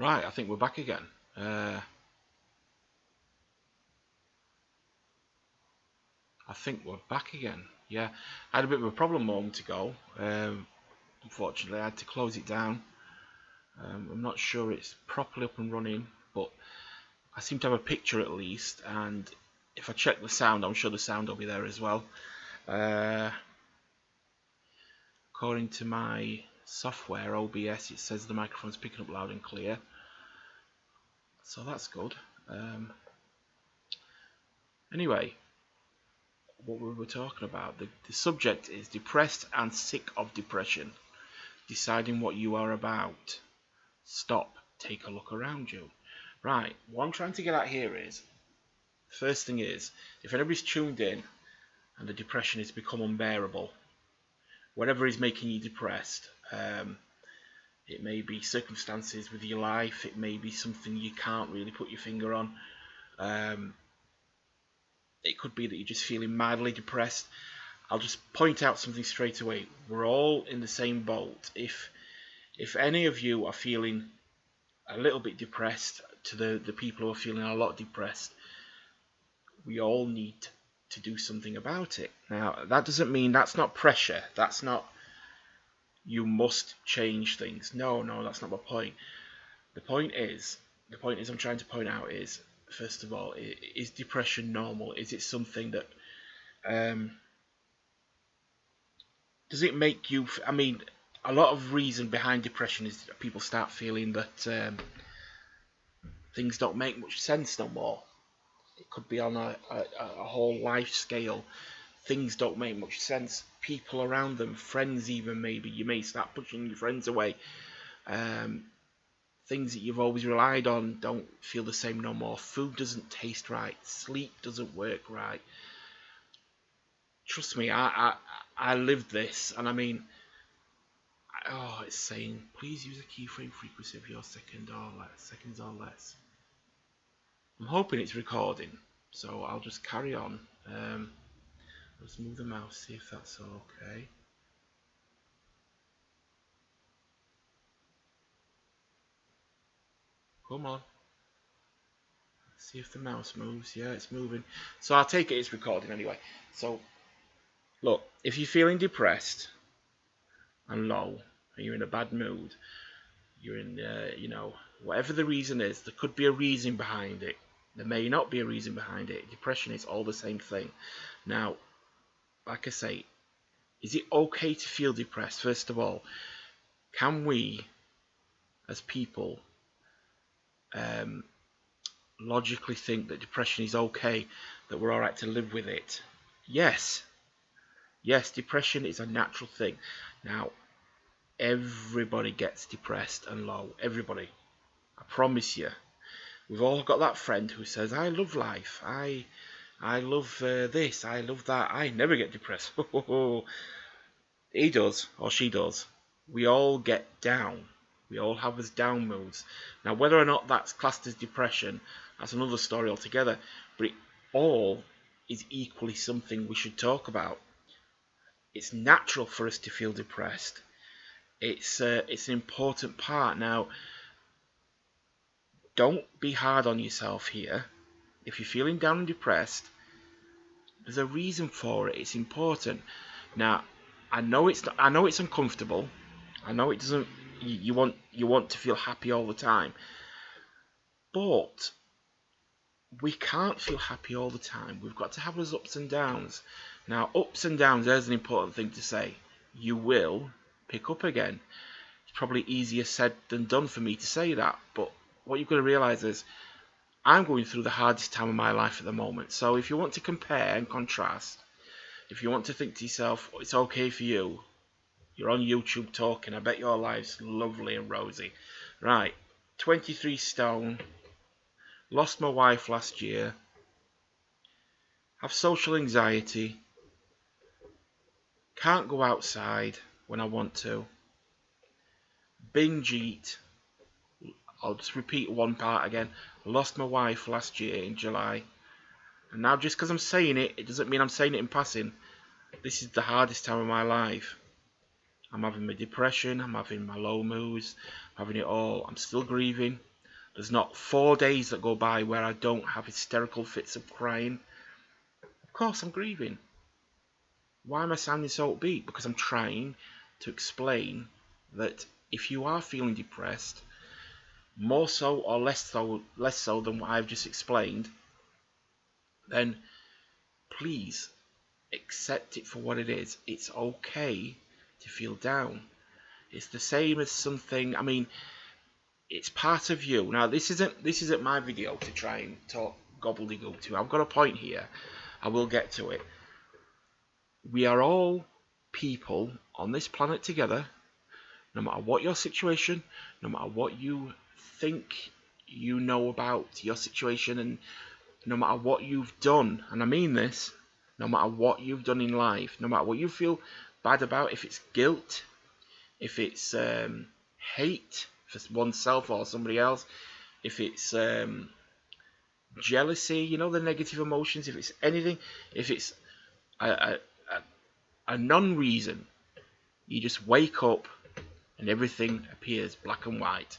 Right, I think we're back again. I think we're back again. Yeah, I had a bit of a problem a moment ago. Unfortunately, I had to close it down. I'm not sure it's properly up and running, but I seem to have a picture at least. And if I check the sound, I'm sure the sound will be there as well. According to my software, OBS, it says the microphone's picking up loud and clear. So that's good. Anyway, what we were talking about, the subject is depressed and sick of depression. Deciding what you are about. Stop. Take a look around you. Right, what I'm trying to get at here is, first thing is, if anybody's tuned in and the depression has become unbearable, whatever is making you depressed, it may be circumstances with your life, it may be something you can't really put your finger on, it could be that you're just feeling mildly depressed. I'll just point out something straight away. We're all in the same boat. If any of you are feeling a little bit depressed, to the people who are feeling a lot depressed, we all need to do something about it. Now, that doesn't mean that's not pressure. That's not you must change things. No, that's not my point. The point is I'm trying to point out is, first of all, is depression normal? Is it something that does it make you? I mean, a lot of reason behind depression is that people start feeling that things don't make much sense no more. It could be on a whole life scale. Things don't make much sense. People around them, friends even, maybe you may start pushing your friends away. Things that you've always relied on don't feel the same no more. Food doesn't taste right. Sleep doesn't work right. Trust me, I lived this, and I mean, it's saying please use a keyframe frequency of your seconds or less. I'm hoping it's recording, so I'll just carry on. Let's move the mouse, see if that's okay. Come on. See if the mouse moves. Yeah, it's moving. So I'll take it it's recording anyway. So, look, if you're feeling depressed and low, and you're in a bad mood, you're in, whatever the reason is, there could be a reason behind it. There may not be a reason behind it. Depression is all the same thing. Now, like I say, is it okay to feel depressed? First of all, can we, as people, logically think that depression is okay, that we're alright to live with it? Yes, depression is a natural thing. Now, everybody gets depressed and low. Everybody. I promise you. We've all got that friend who says, I love life. I love this. I love that. I never get depressed. He does, or she does. We all get down. We all have those down moods. Now, whether or not that's classed as depression, that's another story altogether. But it all is equally something we should talk about. It's natural for us to feel depressed. It's an important part. Now, don't be hard on yourself here. If you're feeling down and depressed, there's a reason for it. It's important. Now, I know it's uncomfortable. I know it doesn't. You want to feel happy all the time, but we can't feel happy all the time. We've got to have those ups and downs. Now, ups and downs, there's an important thing to say. You will pick up again. It's probably easier said than done for me to say that, but what you've got to realise is I'm going through the hardest time of my life at the moment. So if you want to compare and contrast, if you want to think to yourself, it's okay for you, you're on YouTube talking, I bet your life's lovely and rosy. Right, 23 stone, lost my wife last year, have social anxiety, can't go outside when I want to, binge eat. I'll just repeat one part again. Lost my wife last year in July. And now just because I'm saying it, it doesn't mean I'm saying it in passing. This is the hardest time of my life. I'm having my depression, I'm having my low moods, I'm having it all. I'm still grieving. There's not 4 days that go by where I don't have hysterical fits of crying. Of course I'm grieving. Why am I sounding so upbeat? Because I'm trying to explain that if you are feeling depressed, more so or less so than what I've just explained, then please accept it for what it is. It's okay to feel down. It's the same as something, I mean, it's part of you. Now this isn't my video to try and talk gobbledygook to. I've got a point here. I will get to it. We are all people on this planet together. No matter what your situation, no matter what you think you know about your situation, and no matter what you've done, and I mean this, no matter what you've done in life, no matter what you feel bad about, if it's guilt, if it's hate for oneself or somebody else, if it's jealousy, you know, the negative emotions, if it's anything, if it's a non-reason, you just wake up and everything appears black and white.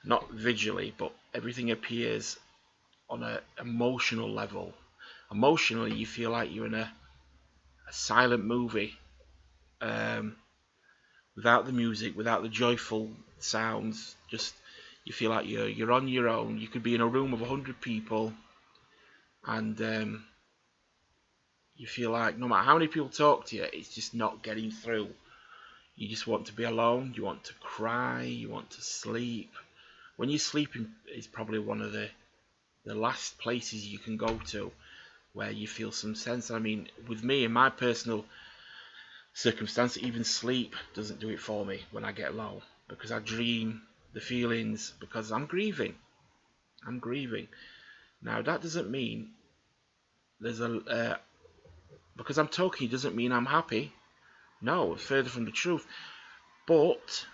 Not visually, but everything appears on an emotional level. Emotionally, you feel like you're in a silent movie, without the music, without the joyful sounds. Just you feel like you're on your own. You could be in a room of 100 people, and you feel like no matter how many people talk to you, it's just not getting through. You just want to be alone. You want to cry. You want to sleep. When you're sleeping, it's probably one of the last places you can go to where you feel some sense. I mean, with me, in my personal circumstance, even sleep doesn't do it for me when I get low, because I dream the feelings, because I'm grieving. I'm grieving. Now, that doesn't mean there's a... because I'm talking doesn't mean I'm happy. No, further from the truth. But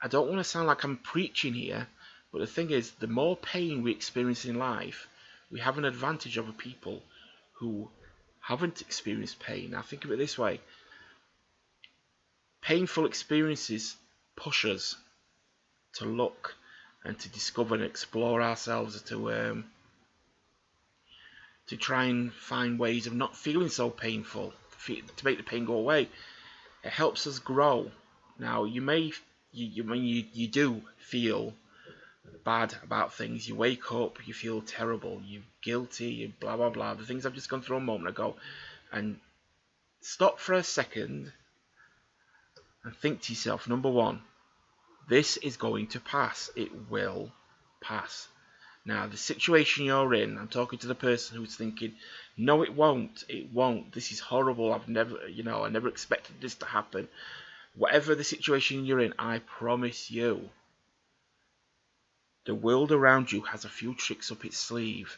I don't want to sound like I'm preaching here, but the thing is, the more pain we experience in life, we have an advantage over people who haven't experienced pain. Now think of it this way. Painful experiences push us to look and to discover and explore ourselves, to try and find ways of not feeling so painful, to make the pain go away. It helps us grow. Now you do feel bad about things. You wake up, you feel terrible, you're guilty, you blah blah blah, the things I've just gone through a moment ago, and stop for a second and think to yourself, number one, this is going to pass. It will pass. Now, the situation you're in, I'm talking to the person who's thinking, no, it won't. It won't. This is horrible. I never expected this to happen. Whatever the situation you're in, I promise you, the world around you has a few tricks up its sleeve.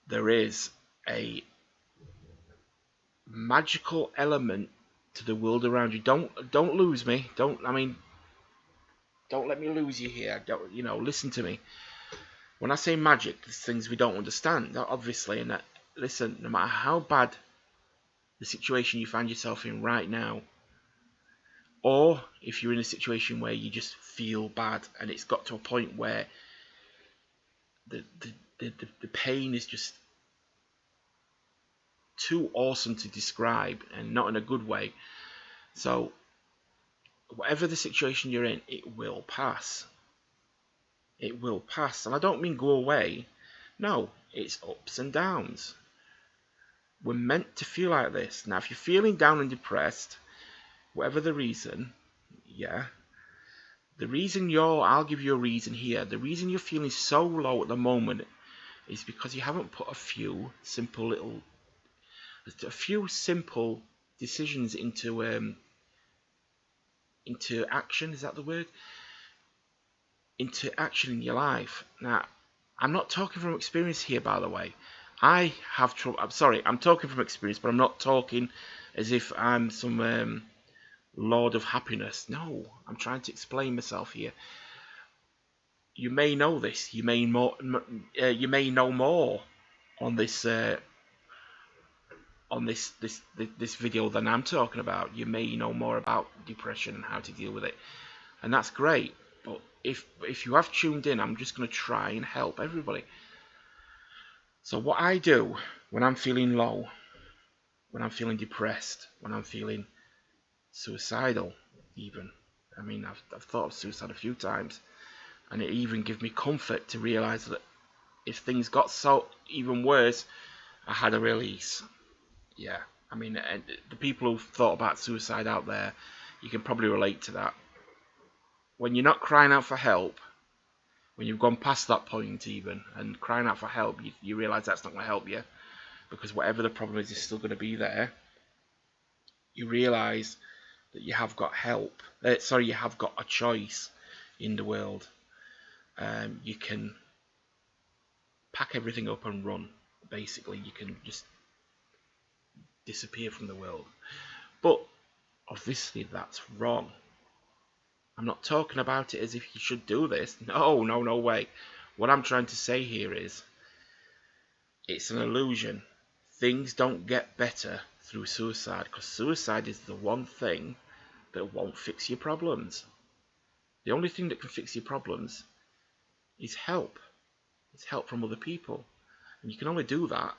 There is a magical element to the world around you. Don't lose me. Don't let me lose you here. Listen to me. When I say magic, there's things we don't understand, obviously, and listen, no matter how bad the situation you find yourself in right now, or if you're in a situation where you just feel bad and it's got to a point where the pain is just too awesome to describe, and not in a good way. So whatever the situation you're in, it will pass. It will pass. And I don't mean go away. No, it's ups and downs. We're meant to feel like this. Now, if you're feeling down and depressed, whatever the reason, I'll give you a reason here. The reason you're feeling so low at the moment is because you haven't put a few simple decisions into action. Is that the word? Into action in your life. Now, I'm not talking from experience here, by the way. I have trouble. I'm sorry, I'm talking from experience, but I'm not talking as if I'm some lord of happiness. No, I'm trying to explain myself here. You may know this. You may know more on this this video than I'm talking about. You may know more about depression and how to deal with it, and that's great. But if you have tuned in, I'm just going to try and help everybody. So what I do when I'm feeling low, when I'm feeling depressed, when I'm feeling suicidal, even. I mean, I've thought of suicide a few times, and it even gives me comfort to realise that if things got so even worse, I had a release. Yeah, I mean, the people who've thought about suicide out there, you can probably relate to that. When you're not crying out for help, when you've gone past that point even, and crying out for help, you realise that's not going to help you, because whatever the problem is still going to be there. You realise that you have got help. You have got a choice in the world. You can pack everything up and run. Basically, you can just disappear from the world. But obviously, that's wrong. I'm not talking about it as if you should do this. No way. What I'm trying to say here is, it's an illusion. Things don't get better through suicide, because suicide is the one thing that won't fix your problems. The only thing that can fix your problems is help. It's help from other people. And you can only do that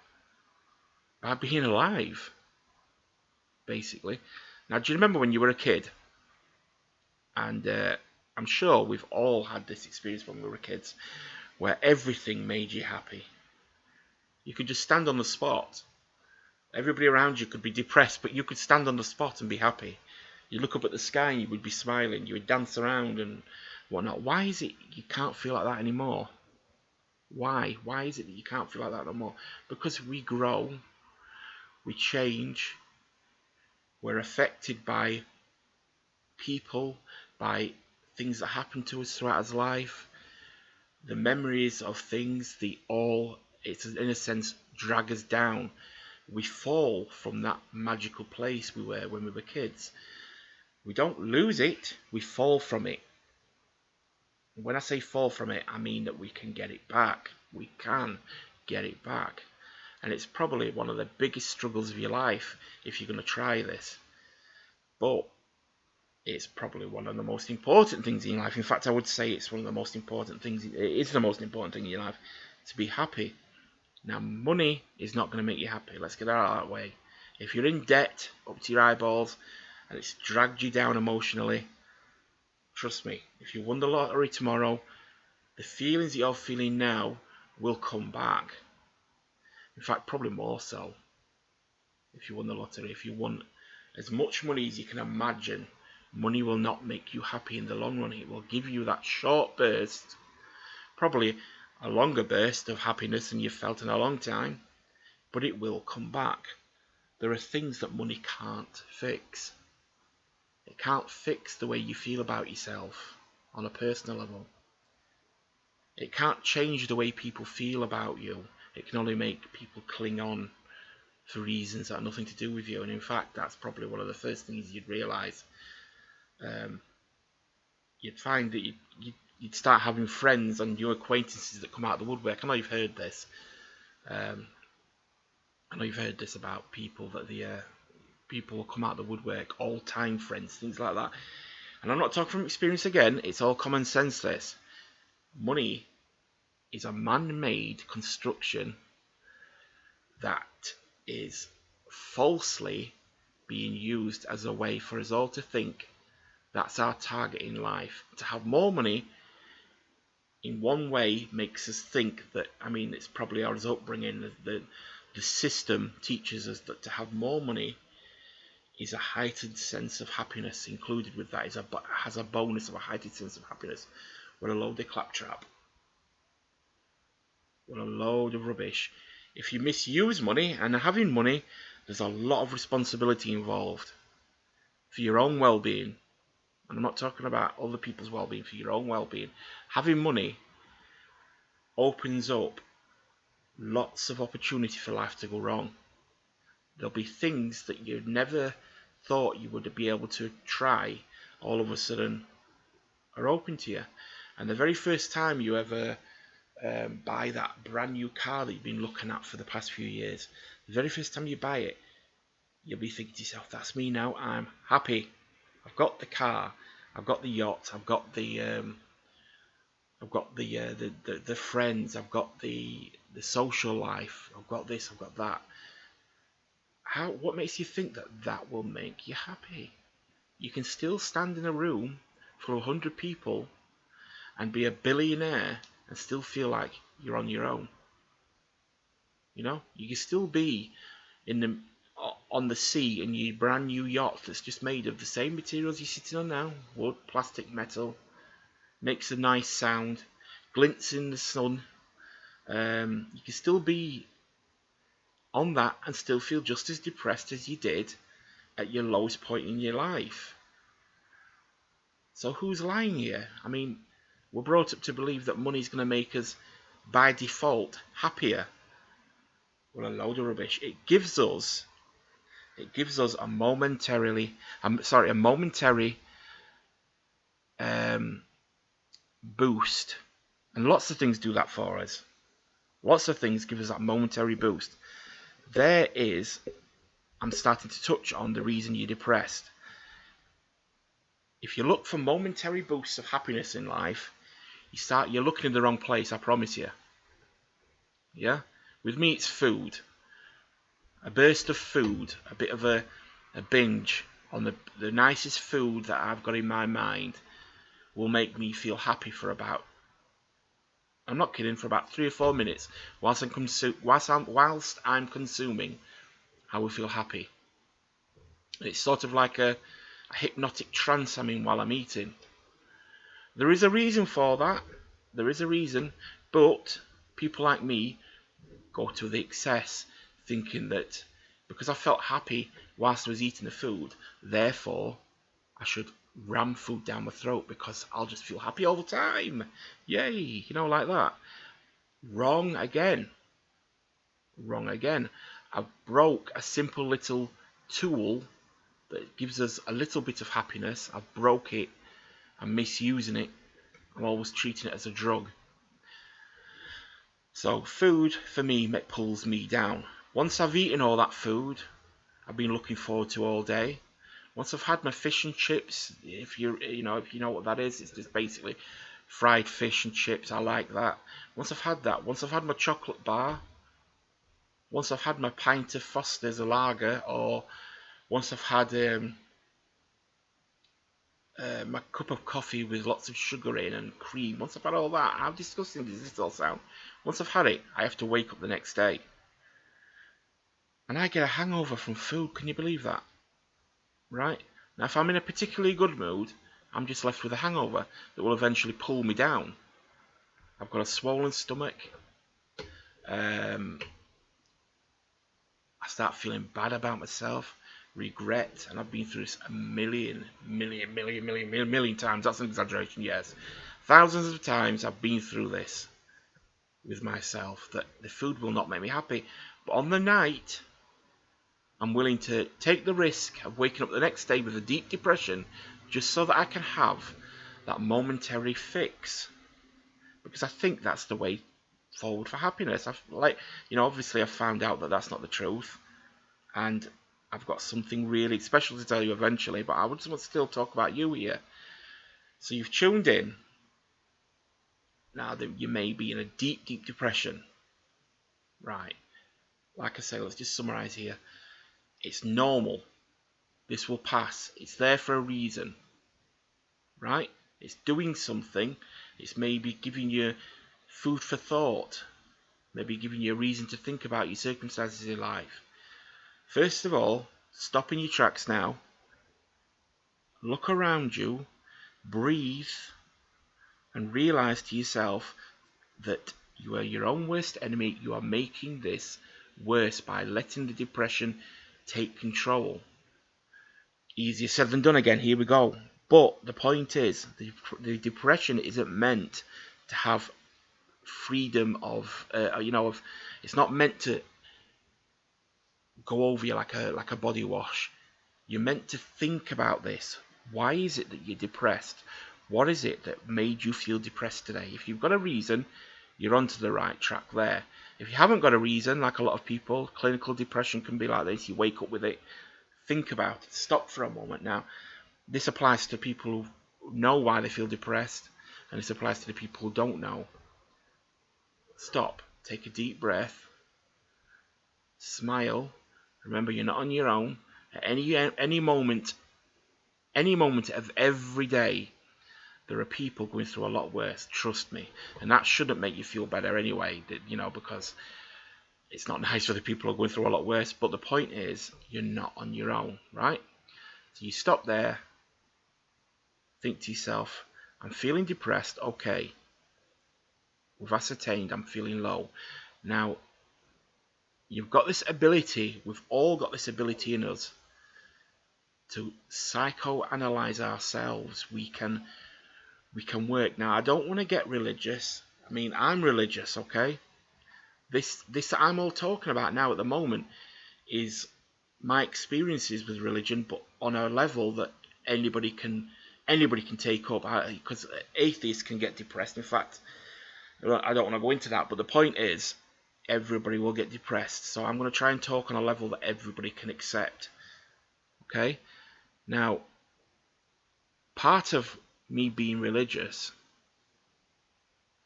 by being alive, basically. Now, do you remember when you were a kid? And I'm sure we've all had this experience when we were kids, where everything made you happy. You could just stand on the spot. Everybody around you could be depressed, but you could stand on the spot and be happy. You look up at the sky and you would be smiling. You would dance around and whatnot. Why is it you can't feel like that anymore? Why? Why is it that you can't feel like that anymore? Because we grow, we change, we're affected by people, by things that happen to us throughout our life. The memories of things, it's in a sense drag us down. We fall from that magical place we were when we were kids. We don't lose it, we fall from it. When I say fall from it, I mean that we can get it back. We can get it back. And it's probably one of the biggest struggles of your life if you're going to try this. But it's probably one of the most important things in your life. In fact, I would say it's one of the most important things. It is the most important thing in your life, to be happy. Now, money is not going to make you happy. Let's get that out of that way. If you're in debt up to your eyeballs and it's dragged you down emotionally, trust me, if you won the lottery tomorrow, the feelings that you're feeling now will come back. In fact, probably more so. If you won the lottery, if you won as much money as you can imagine, money will not make you happy in the long run. It will give you that short burst, probably a longer burst of happiness than you've felt in a long time, but it will come back. There are things that money can't fix. It can't fix the way you feel about yourself on a personal level. It can't change the way people feel about you. It can only make people cling on for reasons that have nothing to do with you. And in fact, that's probably one of the first things you'd realise. You'd find that you'd start having friends and new acquaintances that come out of the woodwork. I know you've heard this. I know you've heard this about people that people will come out of the woodwork, all-time friends, things like that. And I'm not talking from experience again. It's all common sense, this. Money is a man-made construction that is falsely being used as a way for us all to think that's our target in life. To have more money, in one way, makes us think that, it's probably our upbringing. The system teaches us that to have more money is a heightened sense of happiness. Included with that has a bonus of a heightened sense of happiness. What a load of claptrap. What a load of rubbish. If you misuse money, and having money, there's a lot of responsibility involved for your own well-being. And I'm not talking about other people's well-being, for your own well-being. Having money opens up lots of opportunity for life to go wrong. There'll be things that you never thought you would be able to try, all of a sudden are open to you. And the very first time you ever buy that brand new car that you've been looking at for the past few years, the very first time you buy it, you'll be thinking to yourself, that's me now, I'm happy. I've got the car, I've got the yacht, I've got the got the friends, I've got the social life, I've got this, I've got that. What makes you think that that will make you happy? You can still stand in a room full of 100 people and be a billionaire and still feel like you're on your own. You know, you can still be on the sea in your brand new yacht that's just made of the same materials you're sitting on now, wood, plastic, metal, makes a nice sound, glints in the sun. You can still be on that and still feel just as depressed as you did at your lowest point in your life. So who's lying here? I mean, we're brought up to believe that money's going to make us, by default, happier. Well, a load of rubbish. It gives us a momentary boost, and lots of things do that for us. Lots of things give us that momentary boost. I'm starting to touch on the reason you're depressed. If you look for momentary boosts of happiness in life, you're looking in the wrong place, I promise you. Yeah? With me, it's food. A burst of food, a bit of a binge on the nicest food that I've got in my mind will make me feel happy for about, I'm not kidding, for about 3 or 4 minutes. Whilst I'm consuming, I will feel happy. It's sort of like a hypnotic trance I'm in while I'm eating. There is a reason for that. There is a reason. But people like me go to the excess, thinking that because I felt happy whilst I was eating the food, therefore I should ram food down my throat because I'll just feel happy all the time. Yay, you know, like that. Wrong again. Wrong again. I broke a simple little tool that gives us a little bit of happiness. I've broke it. I'm misusing it. I'm always treating it as a drug. So food for me pulls me down. Once I've eaten all that food I've been looking forward to all day, once I've had my fish and chips, if you know what that is, it's just basically fried fish and chips. I like that. Once I've had that, once I've had my chocolate bar, once I've had my pint of Foster's a lager, or once I've had my cup of coffee with lots of sugar in and cream, once I've had all that, how disgusting does this all sound? Once I've had it, I have to wake up the next day. And I get a hangover from food, can you believe that? Right? Now if I'm in a particularly good mood, I'm just left with a hangover that will eventually pull me down. I've got a swollen stomach. I start feeling bad about myself, regret, and I've been through this a million times. That's an exaggeration, yes. Thousands of times I've been through this with myself, that the food will not make me happy. But on the night, I'm willing to take the risk of waking up the next day with a deep depression just so that I can have that momentary fix. Because I think that's the way forward for happiness. Obviously I've found out that that's not the truth, and I've got something really special to tell you eventually, but I would still talk about you here. So you've tuned in. Now that you may be in a deep depression. Right. Like I say, let's just summarize here. It's normal. This will pass. It's there for a reason. Right? It's doing something. It's maybe giving you food for thought. Maybe giving you a reason to think about your circumstances in life. First of all, stop in your tracks now. Look around you. Breathe. And realize to yourself that you are your own worst enemy. You are making this worse by letting the depression take control. Easier said than done again. Here we go. But the point is, the depression isn't meant to have freedom of, it's not meant to go over you like a body wash. You're meant to think about this. Why is it that you're depressed? What is it that made you feel depressed today? If you've got a reason, you're onto the right track there. If you haven't got a reason, like a lot of people, clinical depression can be like this. You wake up with it. Think about it. Stop for a moment. Now, this applies to people who know why they feel depressed, and this applies to the people who don't know. Stop, take a deep breath, smile. Remember, you're not on your own. At any moment of every day, there are people going through a lot worse. Trust me, and that shouldn't make you feel better anyway. Because it's not nice for the people who are going through a lot worse. But the point is, you're not on your own, right? So you stop there, think to yourself, I'm feeling depressed. Okay, we've ascertained I'm feeling low. Now, you've got this ability, we've all got this ability in us to psychoanalyze ourselves. We can work. Now, I don't want to get religious. I mean, I'm religious, okay? This I'm all talking about now at the moment is my experiences with religion, but on a level that anybody can take up. Because atheists can get depressed. In fact, I don't want to go into that, but the point is, everybody will get depressed. So I'm going to try and talk on a level that everybody can accept. Okay? Now, part of me being religious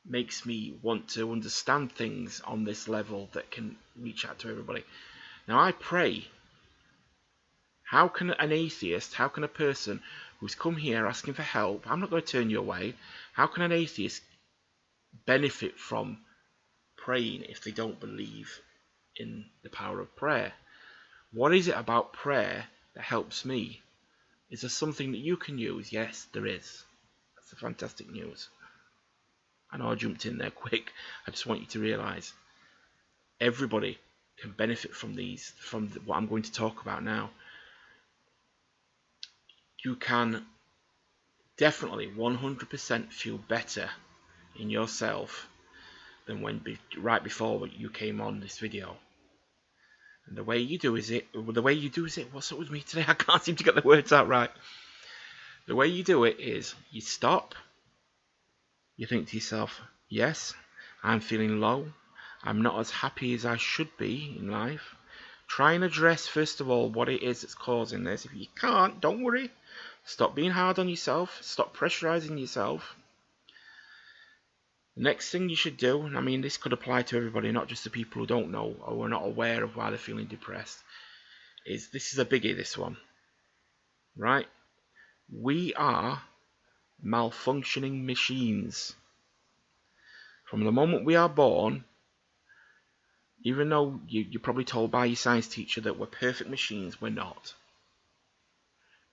makes me want to understand things on this level that can reach out to everybody. Now, I pray. How can an atheist, how can a person who's come here asking for help, I'm not going to turn you away, how can an atheist benefit from praying if they don't believe in the power of prayer? What is it about prayer that helps me? Is there something that you can use? Yes, there is. That's the fantastic news. I know I jumped in there quick. I just want you to realise everybody can benefit from what I'm going to talk about now. You can definitely 100% feel better in yourself than right before you came on this video. And the way you do is it, what's up with me today? I can't seem to get the words out right. The way you do it is you stop, you think to yourself, yes, I'm feeling low, I'm not as happy as I should be in life. Try and address first of all what it is that's causing this. If you can't, don't worry. Stop being hard on yourself, stop pressurizing yourself. The next thing you should do, and I mean this could apply to everybody, not just the people who don't know or are not aware of why they're feeling depressed, is this is a biggie, this one. Right? We are malfunctioning machines. From the moment we are born, even though you're probably told by your science teacher that we're perfect machines, we're not.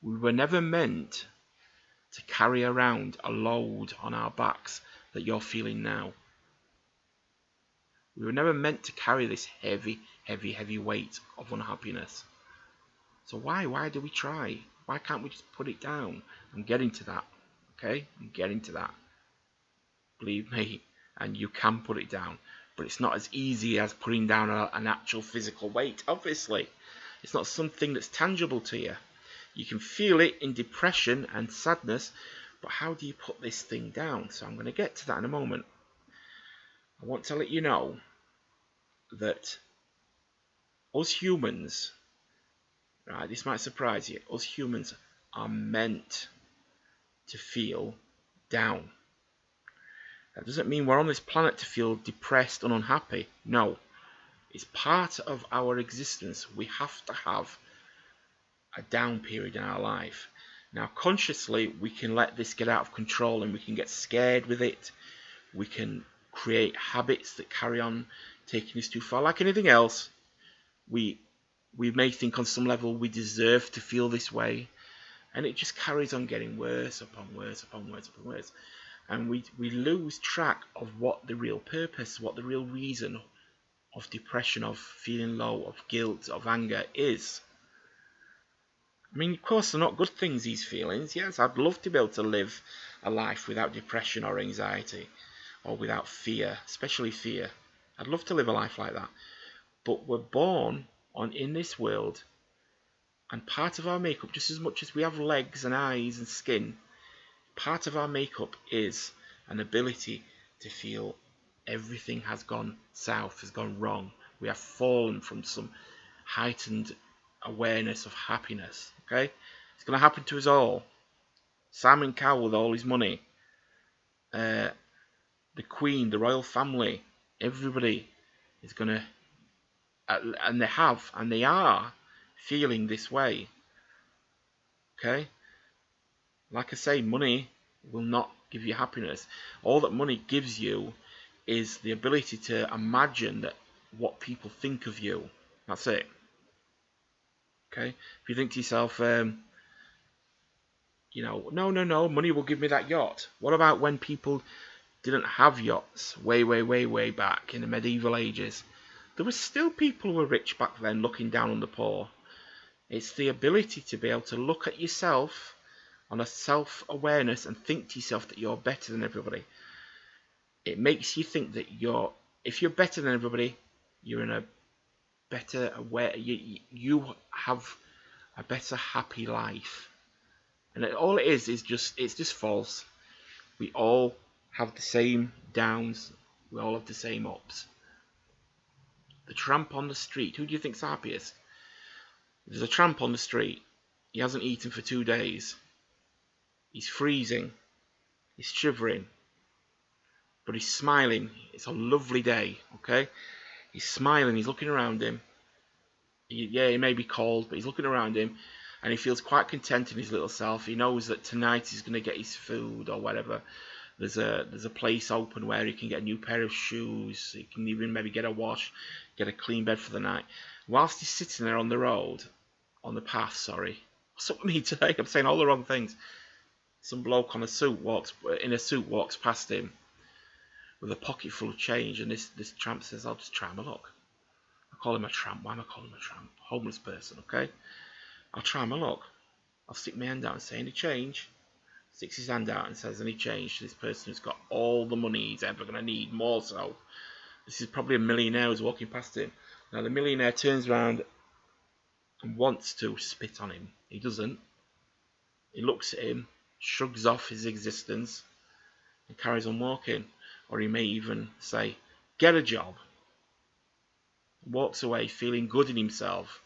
We were never meant to carry around a load on our backs that you're feeling now. We were never meant to carry this heavy weight of unhappiness. So why do we try? Why can't we just put it down? I'm getting to that. Okay? I'm getting to that. Believe me, and you can put it down. But it's not as easy as putting down an actual physical weight, obviously. It's not something that's tangible to you. You can feel it in depression and sadness, but how do you put this thing down? So I'm going to get to that in a moment. I want to let you know that us humans, right, this might surprise you, us humans are meant to feel down. That doesn't mean we're on this planet to feel depressed and unhappy. No, it's part of our existence. We have to have a down period in our life. Now, consciously, we can let this get out of control and we can get scared with it. We can create habits that carry on taking us too far. Like anything else, we may think on some level we deserve to feel this way, and it just carries on getting worse upon worse upon worse upon worse. And we lose track of what the real purpose, what the real reason of depression, of feeling low, of guilt, of anger is. I mean, of course, they're not good things, these feelings. Yes, I'd love to be able to live a life without depression or anxiety or without fear, especially fear. I'd love to live a life like that. But we're born in this world, and part of our makeup, just as much as we have legs and eyes and skin, part of our makeup is an ability to feel everything has gone south, has gone wrong. We have fallen from some heightened awareness of happiness. Okay, it's going to happen to us all. Simon Cowell with all his money, the Queen, the royal family, everybody is going to, and they are feeling this way. Okay? Like I say, money will not give you happiness. All that money gives you is the ability to imagine that what people think of you. That's it. Okay? If you think to yourself, no, money will give me that yacht. What about when people didn't have yachts way back in the medieval ages? There were still people who were rich back then looking down on the poor. It's the ability to be able to look at yourself on a self-awareness and think to yourself that you're better than everybody. It makes you think that if you're better than everybody, you're in a better you have a better happy life. And all it is it's just false. We all have the same downs, we all have the same ups. The tramp on the street, who do you think's happiest? There's a tramp on the street. He hasn't eaten for 2 days. He's freezing. He's shivering. But he's smiling. It's a lovely day, okay? He's smiling. He's looking around him. He may be cold, but he's looking around him. And he feels quite content in his little self. He knows that tonight he's going to get his food or whatever. There's a place open where he can get a new pair of shoes. He can even maybe get a wash, get a clean bed for the night. Whilst he's sitting there on the path, sorry. What's up with me today? I'm saying all the wrong things. Some bloke in a suit walks past him with a pocket full of change, and this tramp says, I'll just try him a look. I call him a tramp. Why am I calling him a tramp? Homeless person, okay? I'll try him a look. I'll stick my hand out and say, any change? Sticks his hand out and says, any change to this person who's got all the money he's ever going to need, more so. This is probably a millionaire who's walking past him. Now the millionaire turns around and wants to spit on him. He doesn't. He looks at him, shrugs off his existence, and carries on walking. Or he may even say, get a job. Walks away feeling good in himself.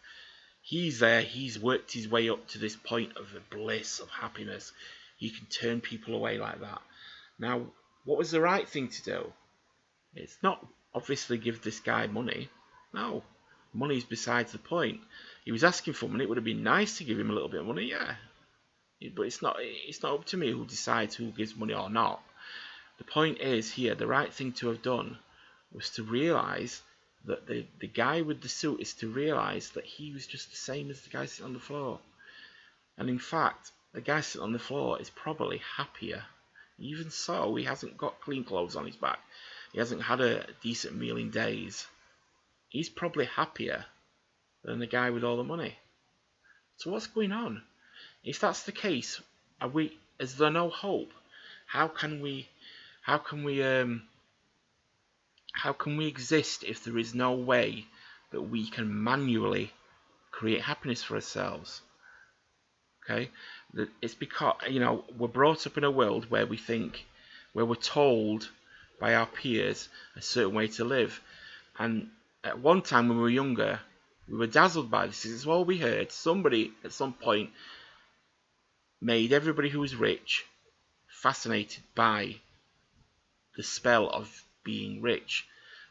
He's there, he's worked his way up to this point of bliss, of happiness. He can turn people away like that. Now, what was the right thing to do? It's not obviously give this guy money. No, money's besides the point. He was asking for money. It would have been nice to give him a little bit of money, yeah. But it's not up to me who decides who gives money or not. The point is here, the right thing to have done was to realise that the guy with the suit is to realise that he was just the same as the guy sitting on the floor. And in fact, the guy sitting on the floor is probably happier. Even so, he hasn't got clean clothes on his back. He hasn't had a decent meal in days. He's probably happier than the guy with all the money. So what's going on? If that's the case, is there no hope? How can we exist if there is no way that we can manually create happiness for ourselves? Okay, it's because we're brought up in a world where we're told by our peers a certain way to live, and at one time when we were younger, we were dazzled by this. It's all we heard. Somebody at some point made everybody who was rich fascinated by the spell of being rich.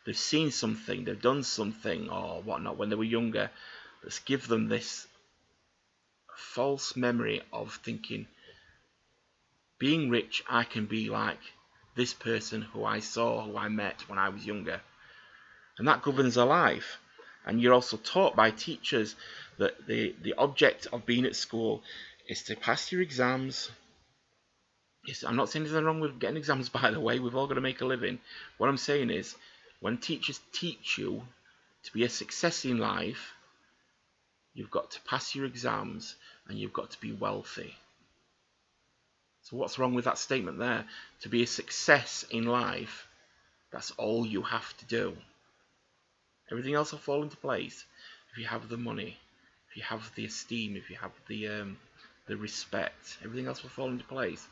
They've seen something, they've done something or whatnot when they were younger that's give them this false memory of thinking, being rich, I can be like this person who I saw, who I met when I was younger. And that governs our life. And you're also taught by teachers that the object of being at school is to pass your exams. I'm not saying there's anything wrong with getting exams, by the way. We've all got to make a living. What I'm saying is, when teachers teach you to be a success in life, you've got to pass your exams and you've got to be wealthy. So what's wrong with that statement there? To be a success in life, that's all you have to do. Everything else will fall into place if you have the money, if you have the esteem, if you have the respect. Everything else will fall into place.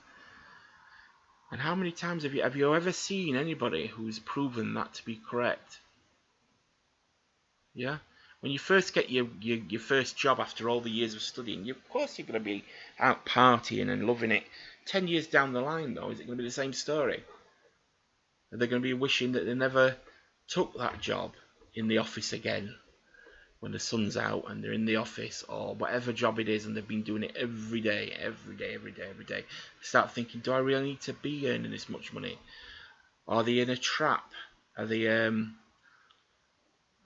And how many times have you ever seen anybody who's proven that to be correct? Yeah? When you first get your first job after all the years of studying, of course you're going to be out partying and loving it. 10 years down the line, though, is it going to be the same story? They're going to be wishing that they never took that job in the office again when the sun's out and they're in the office, or whatever job it is, and they've been doing it every day. Start thinking, do I really need to be earning this much money? Are they in a trap? Are they and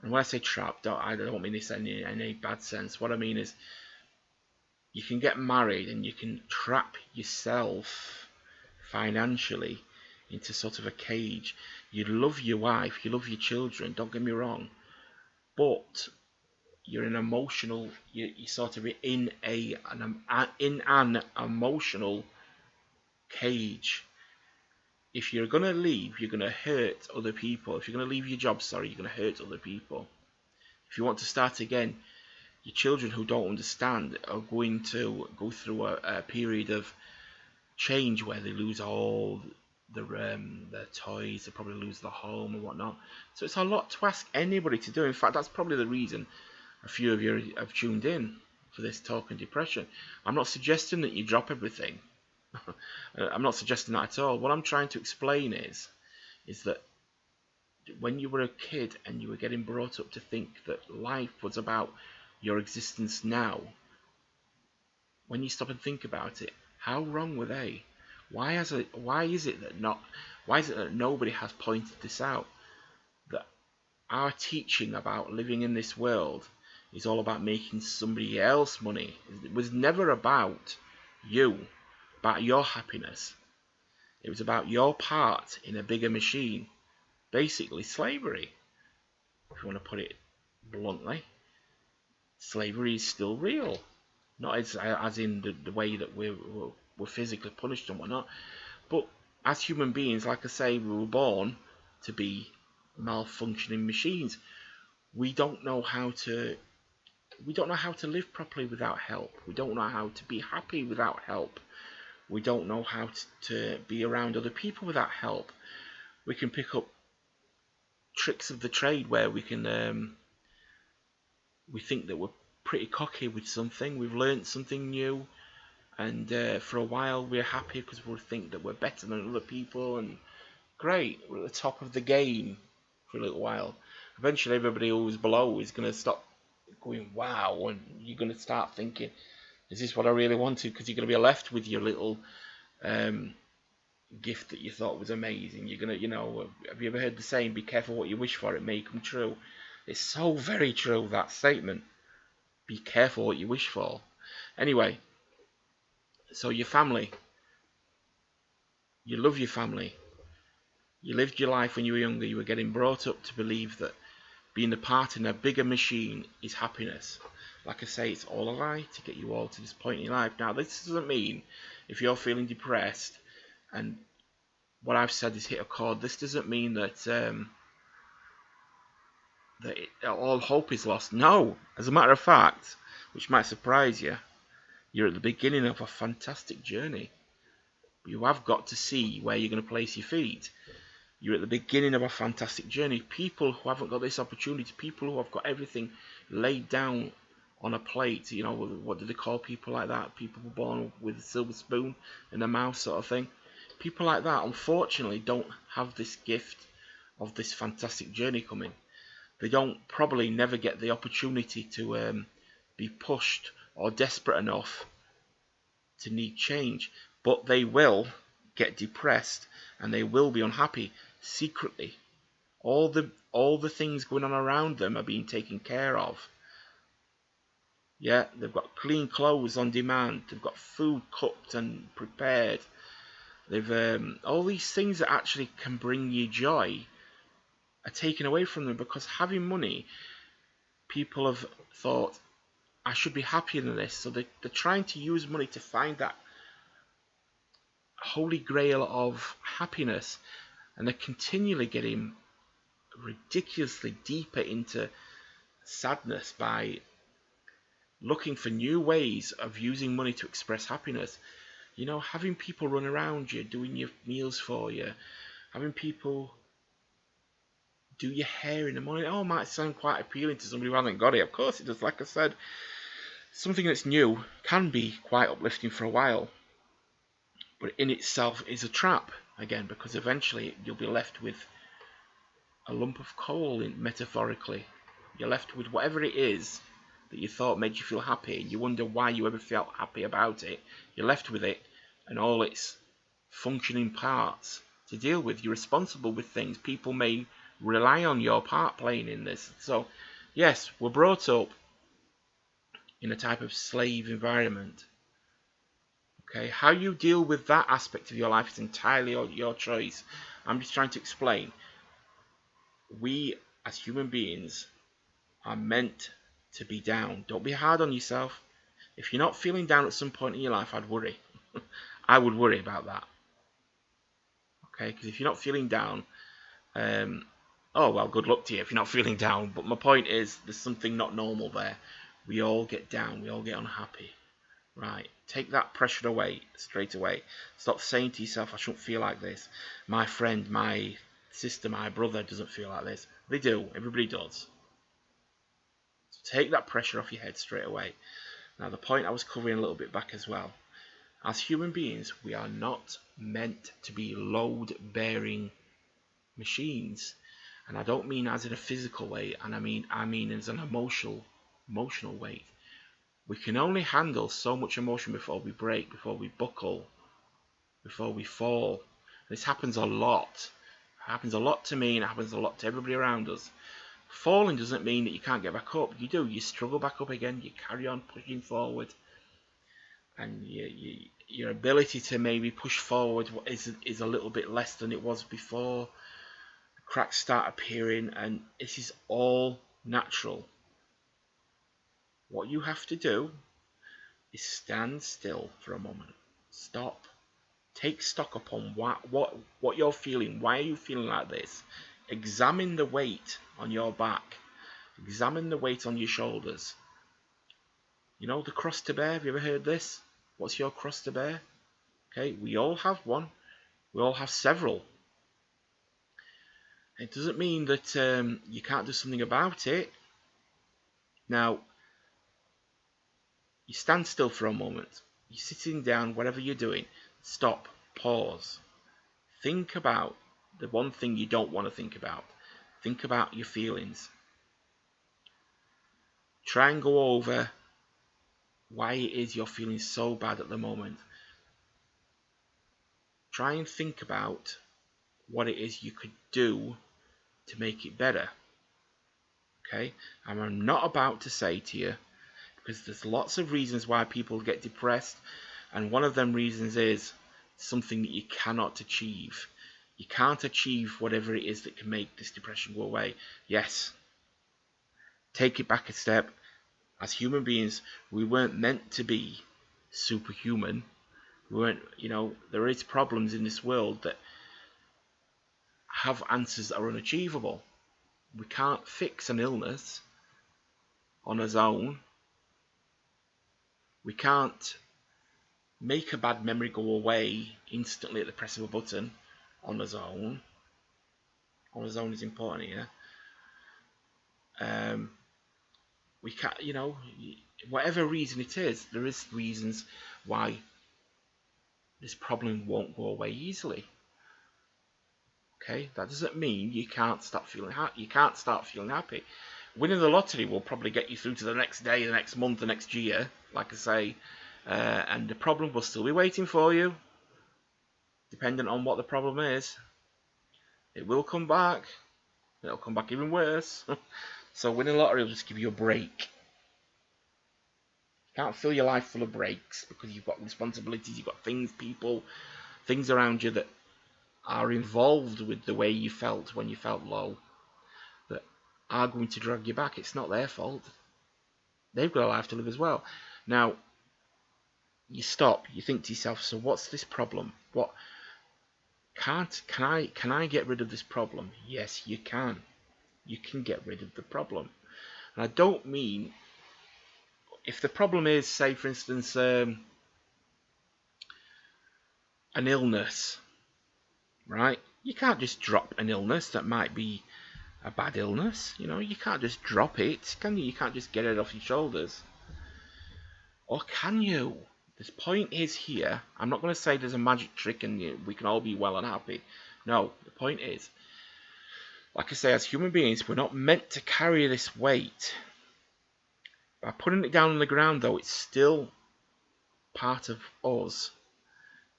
when I say trap, I don't mean this in any bad sense. What I mean is, you can get married and you can trap yourself financially into sort of a cage. You love your wife, you love your children, don't get me wrong, but you're an emotional, you sort of in an emotional cage. If you're going to leave, you're going to hurt other people. If you're going to leave your job, you're going to hurt other people. If you want to start again, your children who don't understand are going to go through a period of change where they lose all their toys, they probably lose their home and whatnot. So it's a lot to ask anybody to do. In fact, that's probably the reason a few of you have tuned in for this talk on depression. I'm not suggesting that you drop everything. I'm not suggesting that at all. What I'm trying to explain is that when you were a kid and you were getting brought up to think that life was about your existence now, when you stop and think about it, how wrong were they? Why is it that nobody has pointed this out? That our teaching about living in this world is all about making somebody else money. It was never about you, about your happiness. It was about your part in a bigger machine. Basically, slavery. If you want to put it bluntly, slavery is still real. Not as in the way that we're physically punished and whatnot, but as human beings, like I say, we were born to be malfunctioning machines. We don't know how to live properly without help. We don't know how to be happy without help. We don't know how to be around other people without help. We can pick up tricks of the trade where we can we think that we're pretty cocky with something. We've learned something new, and for a while we're happy because we think that we're better than other people, and great, we're at the top of the game for a little while. Eventually everybody who's below is going to stop going wow, and you're going to start thinking, is this what I really wanted? Because you're going to be left with your little gift that you thought was amazing. You're going to, have you ever heard the saying, be careful what you wish for, it may come true? It's so very true, that statement. Be careful what you wish for. Anyway, so your family, you love your family. You lived your life when you were younger. You were getting brought up to believe that being a part in a bigger machine is happiness. Like I say, it's all a lie to get you all to this point in your life. Now, this doesn't mean if you're feeling depressed and what I've said is hit a chord, this doesn't mean that all hope is lost. No, as a matter of fact, which might surprise you, you're at the beginning of a fantastic journey. You have got to see where you're going to place your feet. You're at the beginning of a fantastic journey. People who haven't got this opportunity, people who have got everything laid down on a plate, what do they call people like that? People who are born with a silver spoon in their mouth, sort of thing. People like that, unfortunately, don't have this gift of this fantastic journey coming. They don't probably never get the opportunity to be pushed or desperate enough to need change, but they will get depressed and they will be unhappy secretly. All the things going on around them are being taken care of. Yeah, they've got clean clothes on demand. They've got food cooked and prepared. They've all these things that actually can bring you joy are taken away from them because having money, people have thought, I should be happier than this. So they're trying to use money to find that holy grail of happiness, and they're continually getting ridiculously deeper into sadness by looking for new ways of using money to express happiness. Having people run around you, doing your meals for you, having people do your hair in the morning. Oh, it might sound quite appealing to somebody who hasn't got it. Of course it does. Like I said, something that's new can be quite uplifting for a while, but in itself is a trap. again, because eventually you'll be left with a lump of coal, metaphorically. You're left with whatever it is that you thought made you feel happy, and you wonder why you ever felt happy about it. You're left with it and all its functioning parts to deal with. You're responsible with things. People may rely on your part playing in this. So, yes, we're brought up in a type of slave environment. Okay, how you deal with that aspect of your life is entirely your choice. I'm just trying to explain. We, as human beings, are meant to be down. Don't be hard on yourself. If you're not feeling down at some point in your life, I'd worry. I would worry about that. Okay, because if you're not feeling down, oh well, good luck to you if you're not feeling down. But my point is, there's something not normal there. We all get down. We all get unhappy. Right, take that pressure away straight away. Stop saying to yourself, I shouldn't feel like this. My friend, my sister, my brother doesn't feel like this. They do. Everybody does. So take that pressure off your head straight away. Now, the point I was covering a little bit back as well. As human beings, we are not meant to be load-bearing machines. And I don't mean as in a physical way, and I mean as an emotional weight. We can only handle so much emotion before we break, before we buckle, before we fall. This happens a lot. It happens a lot to me, and it happens a lot to everybody around us. Falling doesn't mean that you can't get back up. You do. You struggle back up again. You carry on pushing forward. And your ability to maybe push forward is a little bit less than it was before. Cracks start appearing, and this is all natural. What you have to do is stand still for a moment. Stop. Take stock upon what you're feeling. Why are you feeling like this? Examine the weight on your back. Examine the weight on your shoulders. You know the cross to bear? Have you ever heard this? What's your cross to bear? Okay, we all have one. We all have several. It doesn't mean that you can't do something about it. Now, you stand still for a moment. You're sitting down, whatever you're doing. Stop. Pause. Think about the one thing you don't want to think about. Think about your feelings. Try and go over why it is you're feeling so bad at the moment. Try and think about what it is you could do to make it better. Okay? And I'm not about to say to you, because there's lots of reasons why people get depressed, and one of them reasons is something that you cannot achieve. You can't achieve whatever it is that can make this depression go away. Yes, take it back a step. As human beings, we weren't meant to be superhuman. We weren't, there is problems in this world that have answers that are unachievable. We can't fix an illness on its own. We can't make a bad memory go away instantly at the press of a button on its own. On its own is important here. We can't, whatever reason it is, there is reasons why this problem won't go away easily. Okay, that doesn't mean you can't start feeling happy. You can't start feeling happy. Winning the lottery will probably get you through to the next day, the next month, the next year, like I say, and the problem will still be waiting for you, depending on what the problem is. It will come back. It'll come back even worse. So winning the lottery will just give you a break. You can't fill your life full of breaks because you've got responsibilities, you've got things, people, things around you that are involved with the way you felt when you felt low, that are going to drag you back. It's not their fault. They've got a life to live as well. Now, you stop, you think to yourself, so what's this problem? Can I get rid of this problem? Yes, you can. You can get rid of the problem. And I don't mean, if the problem is, say for instance, an illness, right? You can't just drop an illness that might be a bad illness. You can't just drop it, can you? You can't just get it off your shoulders. Or can you? The point is here, I'm not going to say there's a magic trick and we can all be well and happy. No, the point is, like I say, as human beings, we're not meant to carry this weight. By putting it down on the ground, though, it's still part of us.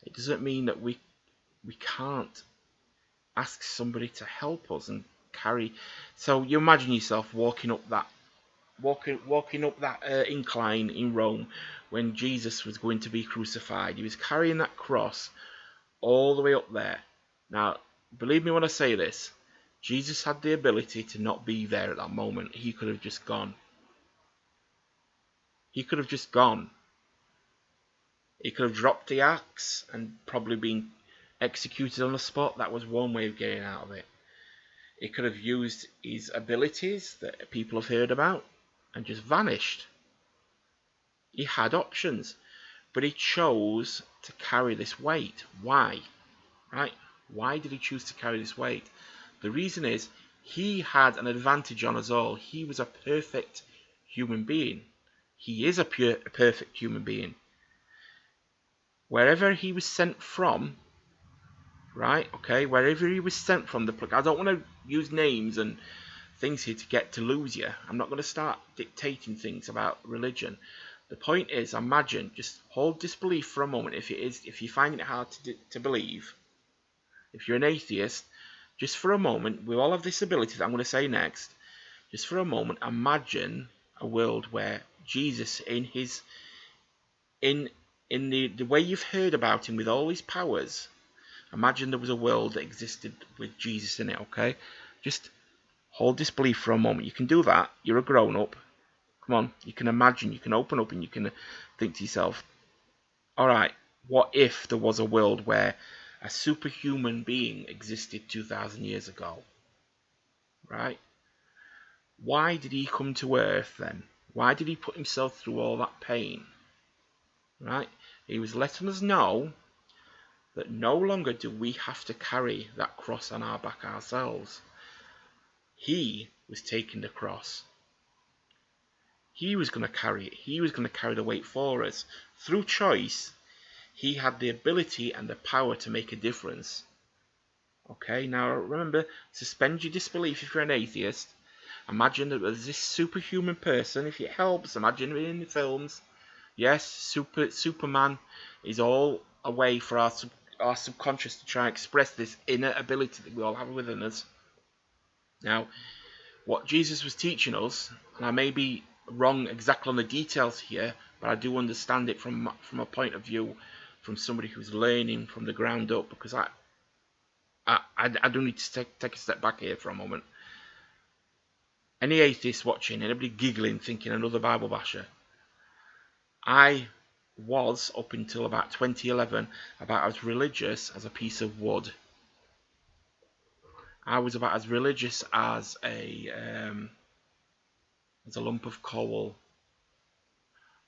It doesn't mean that we can't ask somebody to help us and carry. So you imagine yourself walking up that incline in Rome when Jesus was going to be crucified. He was carrying that cross all the way up there. Now, believe me when I say this, Jesus had the ability to not be there at that moment. He could have just gone. He could have just gone. He could have dropped the axe and probably been executed on the spot. That was one way of getting out of it. He could have used his abilities that people have heard about and just vanished. He had options, but he chose to carry this weight. Why? Right? Why did he choose to carry this weight? The reason is he had an advantage on us all. He was a perfect human being. He is a perfect human being. Wherever he was sent from, right? Okay, wherever he was sent from, I don't want to use names and things here to lose you. I'm not going to start dictating things about religion. The point is, imagine, just hold disbelief for a moment. If you're finding it hard to believe, if you're an atheist, just for a moment, we all have this ability that I'm going to say next. Just for a moment, imagine a world where Jesus, in the way you've heard about him with all his powers, imagine there was a world that existed with Jesus in it. Okay, just hold disbelief for a moment. You can do that. You're a grown-up. Come on, you can imagine, you can open up and you can think to yourself, alright, what if there was a world where a superhuman being existed 2,000 years ago? Right? Why did he come to Earth then? Why did he put himself through all that pain? Right? He was letting us know that no longer do we have to carry that cross on our back ourselves. He was taking the cross. He was going to carry it. He was going to carry the weight for us. Through choice, he had the ability and the power to make a difference. Okay, now remember, suspend your disbelief if you're an atheist. Imagine that there's this superhuman person. If it helps, imagine it in the films. Yes, Superman is all a way for our subconscious to try and express this inner ability that we all have within us. Now, what Jesus was teaching us, and I may be wrong exactly on the details here, but I do understand it from a point of view from somebody who's learning from the ground up, because I do need to take a step back here for a moment. Any atheist watching, anybody giggling, thinking another Bible basher, I was, up until about 2011, about as religious as a piece of wood. I was about as religious as a lump of coal.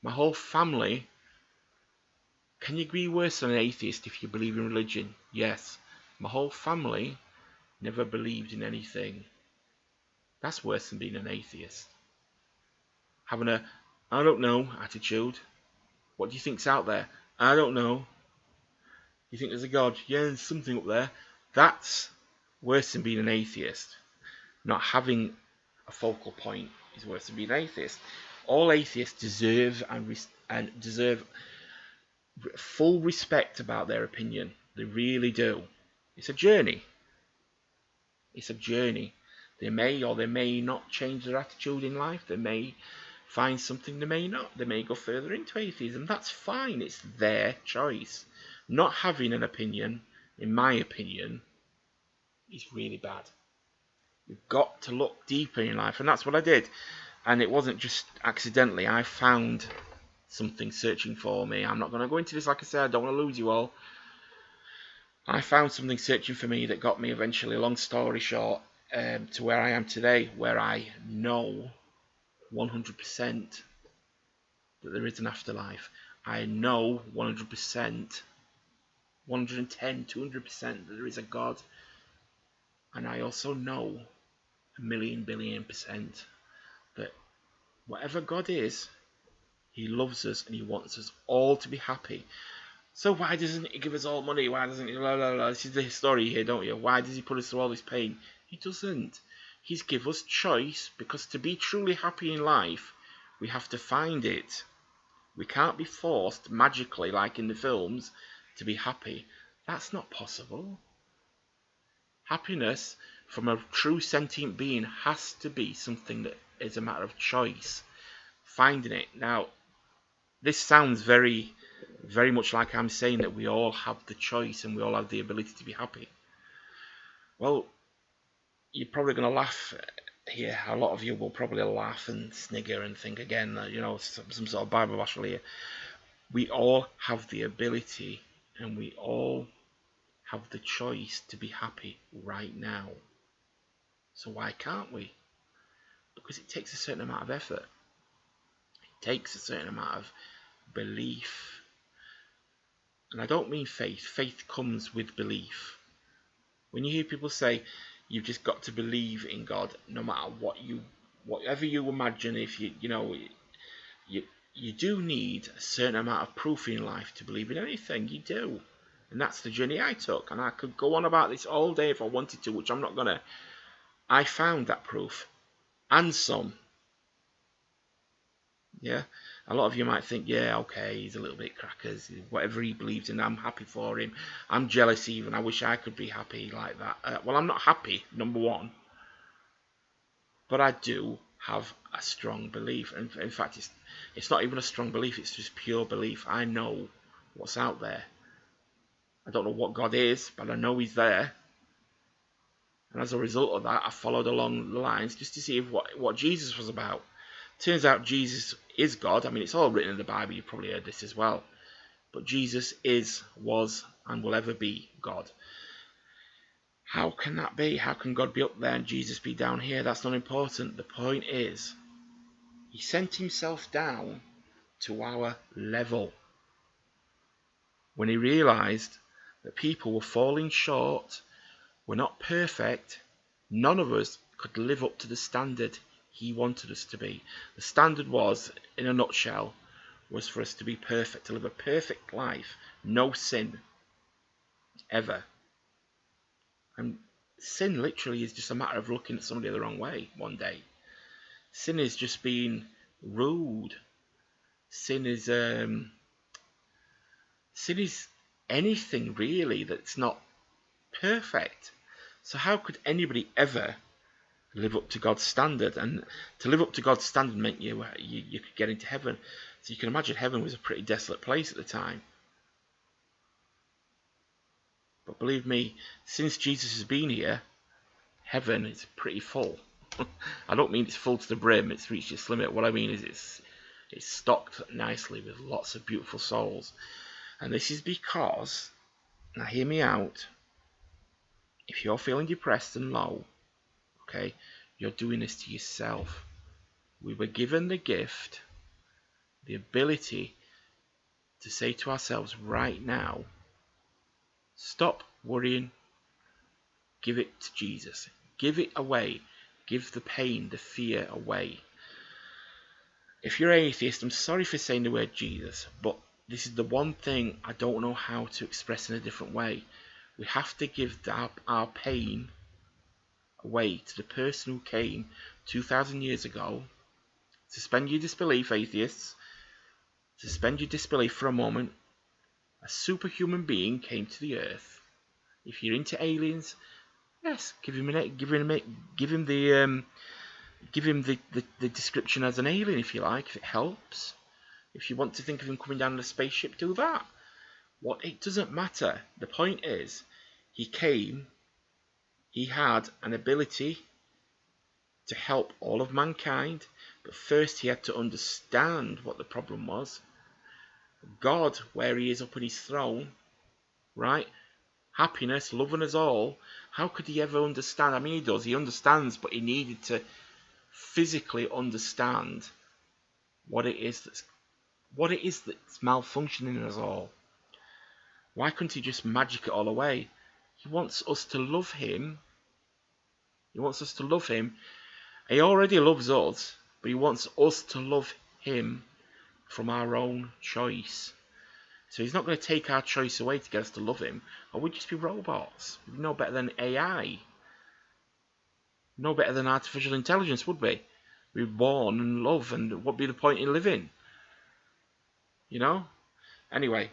My whole family. Can you be worse than an atheist if you believe in religion? Yes. My whole family never believed in anything. That's worse than being an atheist. Having a I don't know attitude. What do you think's out there? I don't know. You think there's a God? Yeah, there's something up there. That's worse than being an atheist. Not having a focal point is worse than being an atheist. All atheists deserve full respect about their opinion. They really do. It's a journey. It's a journey. They may or they may not change their attitude in life. They may find something, they may not. They may go further into atheism. That's fine. It's their choice. Not having an opinion, in my opinion, is really bad. You've got to look deeper in life, and that's what I did. And it wasn't just accidentally. I found something searching for me. I'm not going to go into this, like I said, I don't want to lose you all. I found something searching for me that got me eventually, long story short, to where I am today, where I know 100% that there is an afterlife. I know 100%, 110, 200% that there is a God. And I also know a million billion % that whatever God is, He loves us and he wants us all to be happy. So why doesn't he give us all money? Why doesn't he blah, blah, blah. This is the story here, don't you? Why does he put us through all this pain? He doesn't. He's give us choice, because to be truly happy in life, we have to find it. We can't be forced magically, like in the films, to be happy. That's not possible. Happiness from a true sentient being has to be something that is a matter of choice. Finding it. Now, this sounds very, very much like I'm saying that we all have the choice and we all have the ability to be happy. Well, you're probably going to laugh here. A lot of you will probably laugh and snigger and think again, some sort of Bible bashful here. We all have the ability and we all have the choice to be happy right now. So why can't we? Because it takes a certain amount of effort. It takes a certain amount of belief. And I don't mean faith. Faith comes with belief. When you hear people say you've just got to believe in God, no matter whatever you imagine, if you do need a certain amount of proof in life to believe in anything. You do. And that's the journey I took. And I could go on about this all day if I wanted to, which I'm not going to. I found that proof. And some. Yeah. A lot of you might think, yeah, okay, he's a little bit crackers. Whatever he believes in, I'm happy for him. I'm jealous even. I wish I could be happy like that. Well, I'm not happy, number one. But I do have a strong belief. And in fact, it's not even a strong belief. It's just pure belief. I know what's out there. I don't know what God is, but I know he's there. And as a result of that, I followed along the lines just to see what Jesus was about. Turns out Jesus is God. I mean, it's all written in the Bible. You've probably heard this as well. But Jesus is, was, and will ever be God. How can that be? How can God be up there and Jesus be down here? That's not important. The point is, he sent himself down to our level. When he realized that people were falling short, were not perfect, none of us could live up to the standard he wanted us to be. The standard was, in a nutshell, was for us to be perfect, to live a perfect life, no sin, ever. And sin literally is just a matter of looking at somebody the wrong way one day. Sin is just being rude. Sin is anything really that's not perfect. So how could anybody ever live up to God's standard? And to live up to God's standard meant you could get into heaven. So you can imagine heaven was a pretty desolate place at the time. But believe me, since Jesus has been here, heaven is pretty full. I don't mean it's full to the brim, it's reached its limit. What I mean is it's stocked nicely with lots of beautiful souls. And this is because, now hear me out, if you're feeling depressed and low, okay, you're doing this to yourself. We were given the gift, the ability to say to ourselves right now, stop worrying, give it to Jesus. Give it away. Give the pain, the fear away. If you're atheist, I'm sorry for saying the word Jesus, but this is the one thing I don't know how to express in a different way. We have to give our pain away to the person who came 2,000 years ago. Suspend your disbelief, atheists. Suspend your disbelief for a moment. A superhuman being came to the earth. If you're into aliens, yes, give him the description as an alien if you like, if it helps. If you want to think of him coming down in a spaceship, do that. It doesn't matter. The point is, he came. He had an ability to help all of mankind, but first he had to understand what the problem was. God, where he is up on his throne, right? Happiness, loving us all. How could he ever understand? I mean, he does. He understands, but he needed to physically understand what it is that's malfunctioning in us all. Why couldn't he just magic it all away? He wants us to love him. He wants us to love him. He already loves us, but he wants us to love him from our own choice. So he's not going to take our choice away to get us to love him, or we'd just be robots. We'd be no better than AI. No better than artificial intelligence, would we? We're born and love, and what'd be the point in living? You know? Anyway,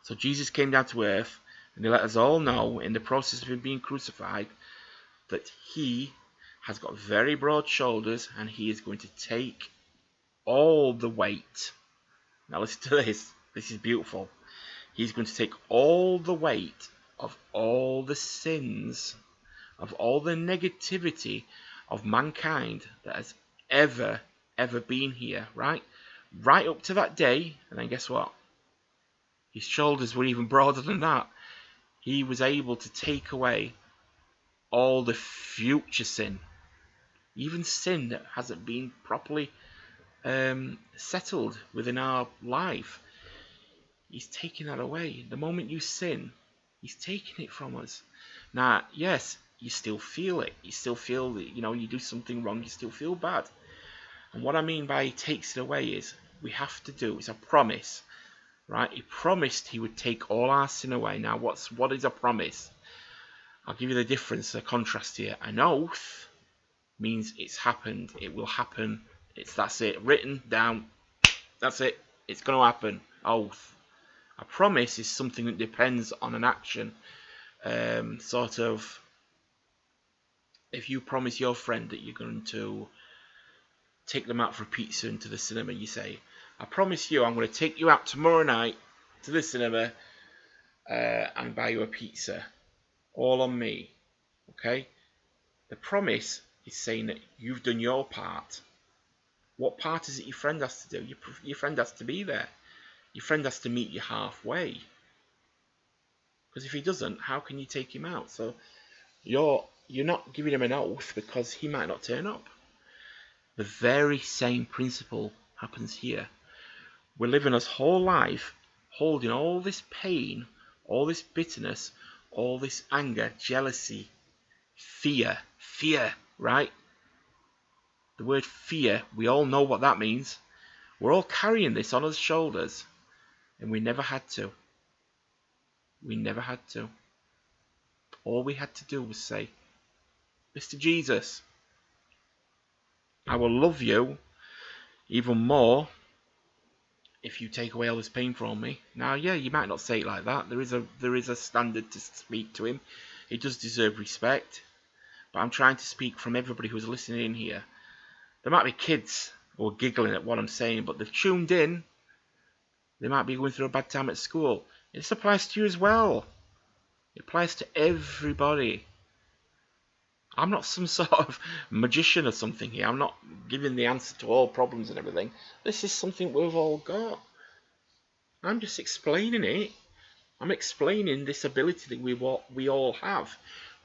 so Jesus came down to earth, and he let us all know in the process of him being crucified that he has got very broad shoulders, and he is going to take all the weight. Now listen to this. This is beautiful. He's going to take all the weight of all the sins, of all the negativity of mankind that has ever been here, right? Right up to that day, and then guess what? His shoulders were even broader than that. He was able to take away all the future sin, even sin that hasn't been properly settled within our life. He's taking that away. The moment you sin, he's taking it from us. Now, yes, you still feel it. You still feel that, you do something wrong, you still feel bad. And what I mean by he takes it away is we have to do, it's a promise, right? He promised he would take all our sin away. Now, what is a promise? I'll give you the difference, the contrast here. An oath means it's happened, it will happen, that's it, written down, that's it, it's going to happen. Oath. A promise is something that depends on an action. Sort of, if you promise your friend that you're going to take them out for a pizza into the cinema, you say, I promise you I'm going to take you out tomorrow night to the cinema and buy you a pizza. All on me. Okay? The promise is saying that you've done your part. What part is it your friend has to do? Your friend has to be there. Your friend has to meet you halfway. Because if he doesn't, how can you take him out? So you're not giving him an oath because he might not turn up. The very same principle happens here. We're living our whole life holding all this pain, all this bitterness, all this anger, jealousy, fear, right? The word fear, we all know what that means. We're all carrying this on our shoulders, and we never had to. We never had to. All we had to do was say, Mr. Jesus, I will love you even more if you take away all this pain from me. Now, yeah, you might not say it like that. There is a standard to speak to him. He does deserve respect. But I'm trying to speak from everybody who's listening in here. There might be kids who are giggling at what I'm saying, but they've tuned in. They might be going through a bad time at school. This applies to you as well. It applies to everybody. I'm not some sort of magician or something here. I'm not giving the answer to all problems and everything. This is something we've all got. I'm just explaining it. I'm explaining this ability that we all have.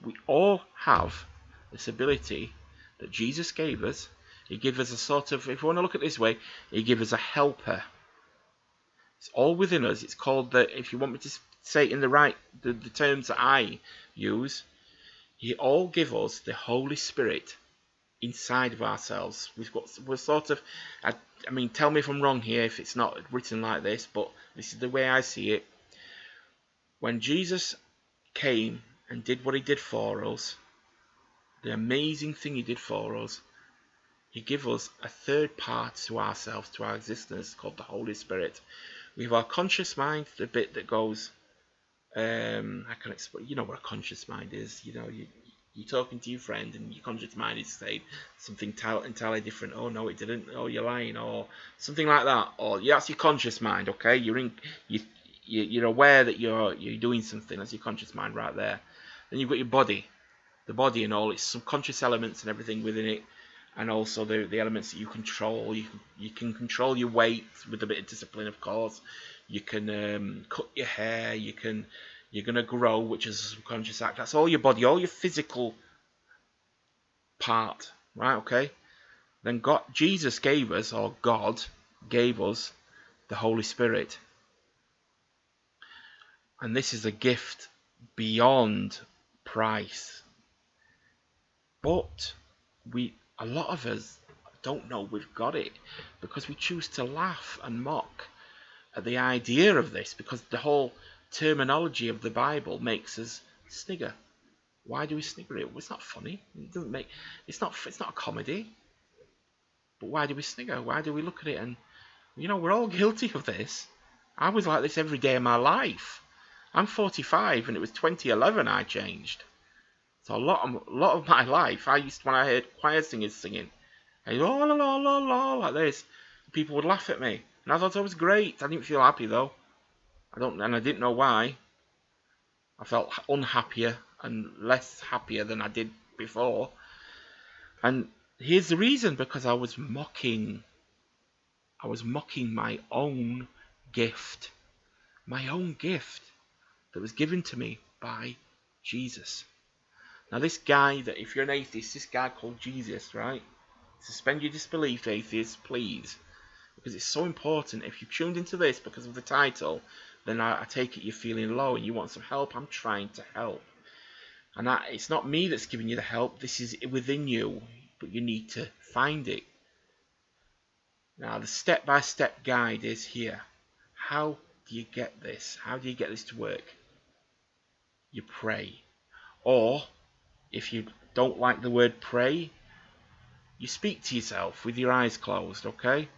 We all have this ability that Jesus gave us. He gave us a sort of, if you want to look at it this way, he gave us a helper. It's all within us. It's called if you want me to say it in the terms that I use, he all give us the Holy Spirit inside of ourselves. We're sort of, I mean, tell me if I'm wrong here, if it's not written like this, but this is the way I see it. When Jesus came and did what he did for us, the amazing thing he did for us, he gave us a third part to ourselves, to our existence, called the Holy Spirit. We have our conscious mind, the bit that goes, I can explain, you know what a conscious mind is. You're talking to your friend and your conscious mind is saying something entirely different. Oh no, it didn't. Oh, you're lying, or something like that. Or yeah, that's your conscious mind. Okay, you're aware that you're doing something. That's your conscious mind right there. Then you've got your body, the body and all its subconscious elements and everything within it, and also the elements that you control. You can control your weight with a bit of discipline, of course. You can cut your hair. You're gonna grow, which is a subconscious act. That's all your body, all your physical part, right? Okay. Then Jesus gave us, or God gave us, the Holy Spirit, and this is a gift beyond price. But a lot of us don't know we've got it, because we choose to laugh and mock at the idea of this, because the whole terminology of the Bible makes us snigger. Why do we snigger it? Well, it's not funny. It doesn't make. It's not a comedy. But why do we snigger? Why do we look at it and, we're all guilty of this. I was like this every day of my life. I'm 45, and it was 2011 I changed. So a lot of my life, when I heard choir singers singing, I la la la la la like this, people would laugh at me, and I thought I was great. I didn't feel happy though. I didn't know why. I felt unhappier and less happier than I did before. And here's the reason: because I was mocking my own gift that was given to me by Jesus. Now this guy, that if you're an atheist, this guy called Jesus, right? Suspend your disbelief, atheists, please. Because it's so important. If you've tuned into this because of the title, then I take it you're feeling low and you want some help. I'm trying to help. And it's not me that's giving you the help. This is within you. But you need to find it. Now the step-by-step guide is here. How do you get this? How do you get this to work? You pray. Or, if you don't like the word pray, you speak to yourself with your eyes closed, okay?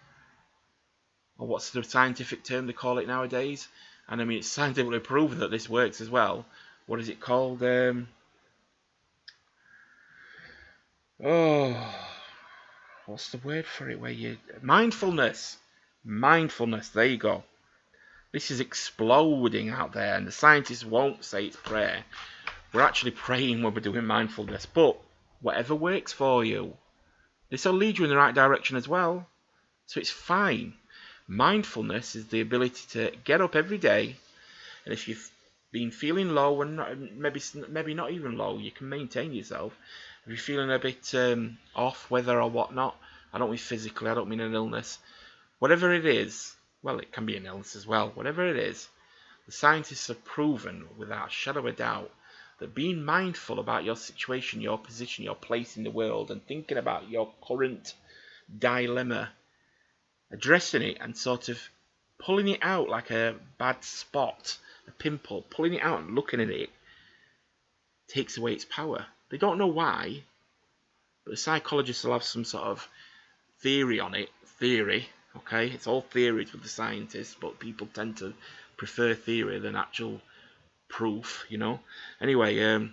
Or what's the scientific term they call it nowadays? And I mean, it's scientifically proven that this works as well. What is it called? What's the word for it? Mindfulness. Mindfulness, there you go. This is exploding out there, and the scientists won't say it's prayer. We're actually praying when we're doing mindfulness, but whatever works for you. This will lead you in the right direction as well, so it's fine. Mindfulness is the ability to get up every day, and if you've been feeling low, and maybe not even low, you can maintain yourself. If you're feeling a bit off, weather or whatnot, I don't mean physically, I don't mean an illness. Whatever it is, well, it can be an illness as well. Whatever it is, the scientists have proven without a shadow of a doubt that being mindful about your situation, your position, your place in the world, and thinking about your current dilemma, addressing it and sort of pulling it out like a bad spot, a pimple, pulling it out and looking at it, takes away its power. They don't know why, but the psychologists will have some sort of theory on it. Okay? It's all theories with the scientists, but people tend to prefer theory than actual proof, Anyway,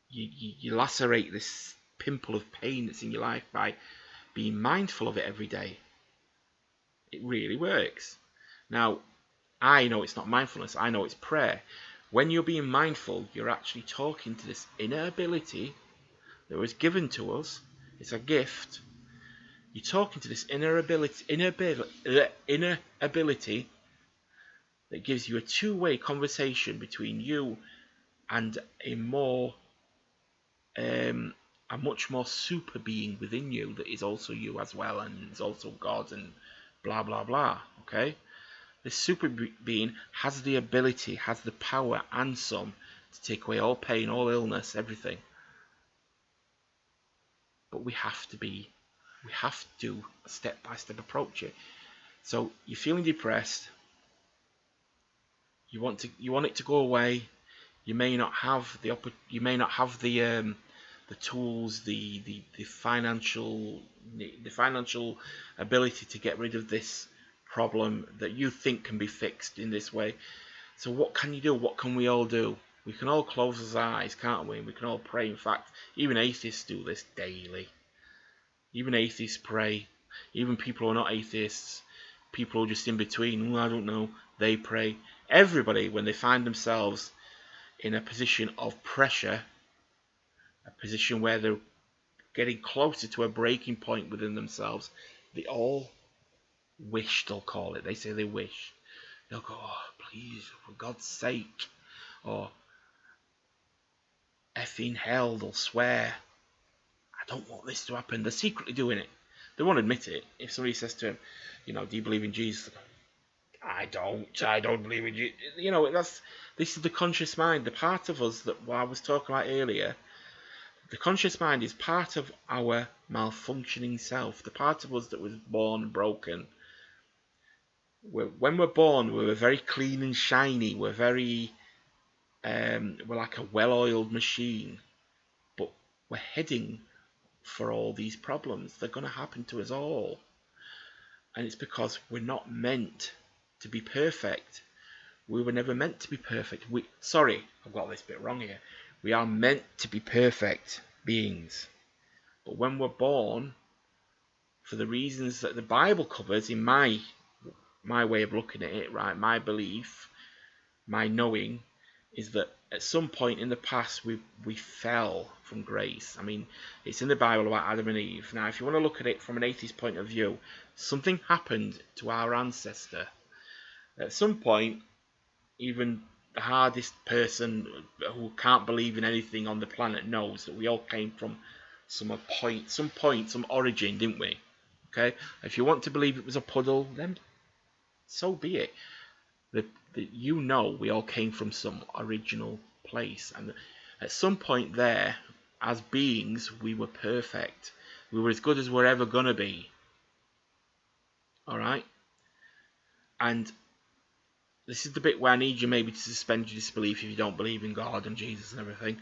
you lacerate this pimple of pain that's in your life by being mindful of it every day. It really works. Now, I know it's not mindfulness. I know it's prayer. When you're being mindful, you're actually talking to this inner ability that was given to us. It's a gift. You're talking to this inner ability that gives you a two-way conversation between you and a much more super being within you that is also you as well, and is also God, and blah blah blah. Okay, this super being has the ability, has the power and some to take away all pain, all illness, everything. But we have to step-by-step approach it. So you're feeling depressed. You want it to go away. You may not have the tools, the financial ability to get rid of this problem that you think can be fixed in this way. So what can you do? What can we all do? We can all close our eyes, can't we? We can all pray. In fact, even atheists do this daily. Even atheists pray. Even people who are not atheists, people who are just in between, I don't know, they pray. Everybody, when they find themselves in a position of pressure, a position where they're getting closer to a breaking point within themselves, they all wish, they'll call it. They say they wish. They'll go, oh, please, for God's sake. Or, effing hell, they'll swear. I don't want this to happen. They're secretly doing it. They won't admit it. If somebody says to them, do you believe in Jesus? I don't believe in Jesus. This is the conscious mind, the part of us that I was talking about earlier, The conscious mind is part of our malfunctioning self, the part of us that was born broken. When we're born, we're very clean and shiny. We're like a well-oiled machine, but we're heading for all these problems. They're going to happen to us all, and it's because we're not meant to be perfect. We were never meant to be perfect. Sorry, I've got this bit wrong here. We are meant to be perfect beings, but when we're born, for the reasons that the Bible covers, in my way of looking at it, right, my belief, my knowing, is that at some point in the past we fell from grace. I mean, it's in the Bible about Adam and Eve. Now, if you want to look at it from an atheist point of view, something happened to our ancestor. At some point, even the hardest person who can't believe in anything on the planet knows that we all came from some origin, didn't we? Okay, if you want to believe it was a puddle, then so be it. We all came from some original place, and at some point there, as beings, we were perfect. We were as good as we're ever gonna be. All right, and this is the bit where I need you maybe to suspend your disbelief if you don't believe in God and Jesus and everything.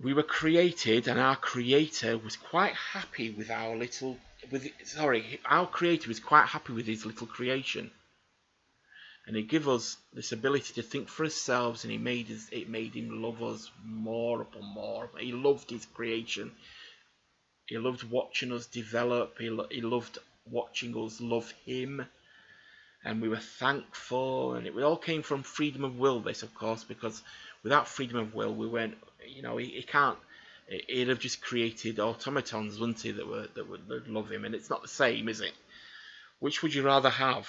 We were created, and our Creator was quite happy with our Creator was quite happy with his little creation. And he gave us this ability to think for ourselves, and it made him love us more and more. He loved his creation. He loved watching us develop. He loved watching us love him. And we were thankful. And it all came from freedom of will, this, of course, because without freedom of will, we weren't, he'd have just created automatons, wouldn't he, that would love him. And it's not the same, is it? Which would you rather have?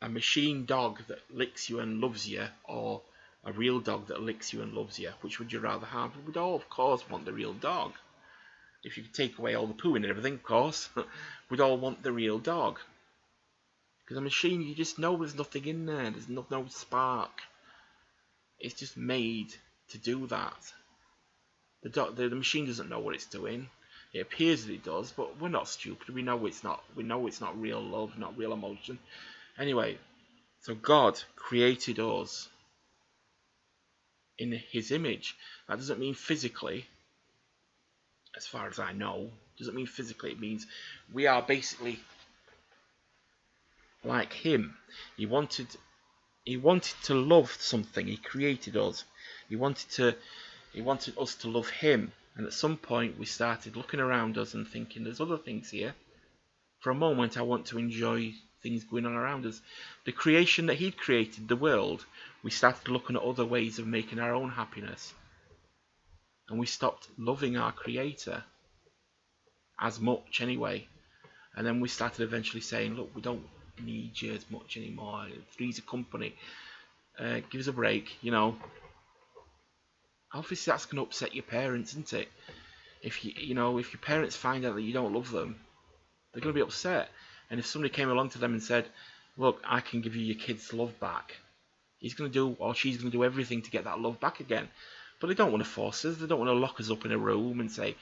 A machine dog that licks you and loves you, or a real dog that licks you and loves you? Which would you rather have? We'd all, of course, want the real dog. If you could take away all the poo and everything, of course, we'd all want the real dog. Because a machine, you just know there's nothing in there. There's no spark. It's just made to do that. The machine doesn't know what it's doing. It appears that it does, but we're not stupid. We know it's not. We know it's not real love, not real emotion. Anyway, so God created us in his image. That doesn't mean physically, as far as I know. It doesn't mean physically. It means we are basically like him. He wanted to love something. He created us. He wanted us to love him. And at some point we started looking around us and thinking, there's other things here. For a moment I want to enjoy things going on around us. The creation that he'd created, the world, we started looking at other ways of making our own happiness. And we stopped loving our Creator as much anyway. And then we started eventually saying, look, we don't need you as much anymore. Three's a company. Give us a break, Obviously that's going to upset your parents, isn't it? If your parents find out that you don't love them, they're going to be upset. And if somebody came along to them and said, look, I can give you your kid's love back, he's going to do, or she's going to do everything to get that love back again. But they don't want to force us. They don't want to lock us up in a room and say,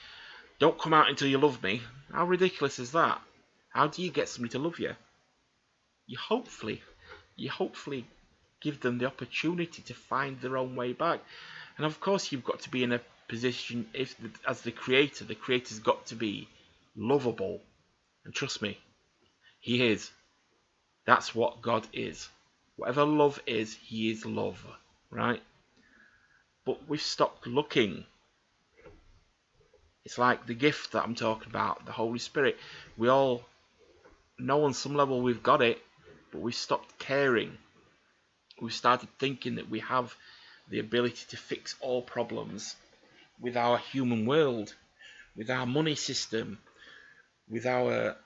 don't come out until you love me. How ridiculous is that? How do you get somebody to love you? You hopefully give them the opportunity to find their own way back. And of course you've got to be in a position, as the creator's got to be lovable. And trust me, he is. That's what God is. Whatever love is, he is love, right? But we've stopped looking. It's like the gift that I'm talking about, the Holy Spirit. We all know on some level we've got it, but we've stopped caring. We've started thinking that we have the ability to fix all problems with our human world, with our money system, with our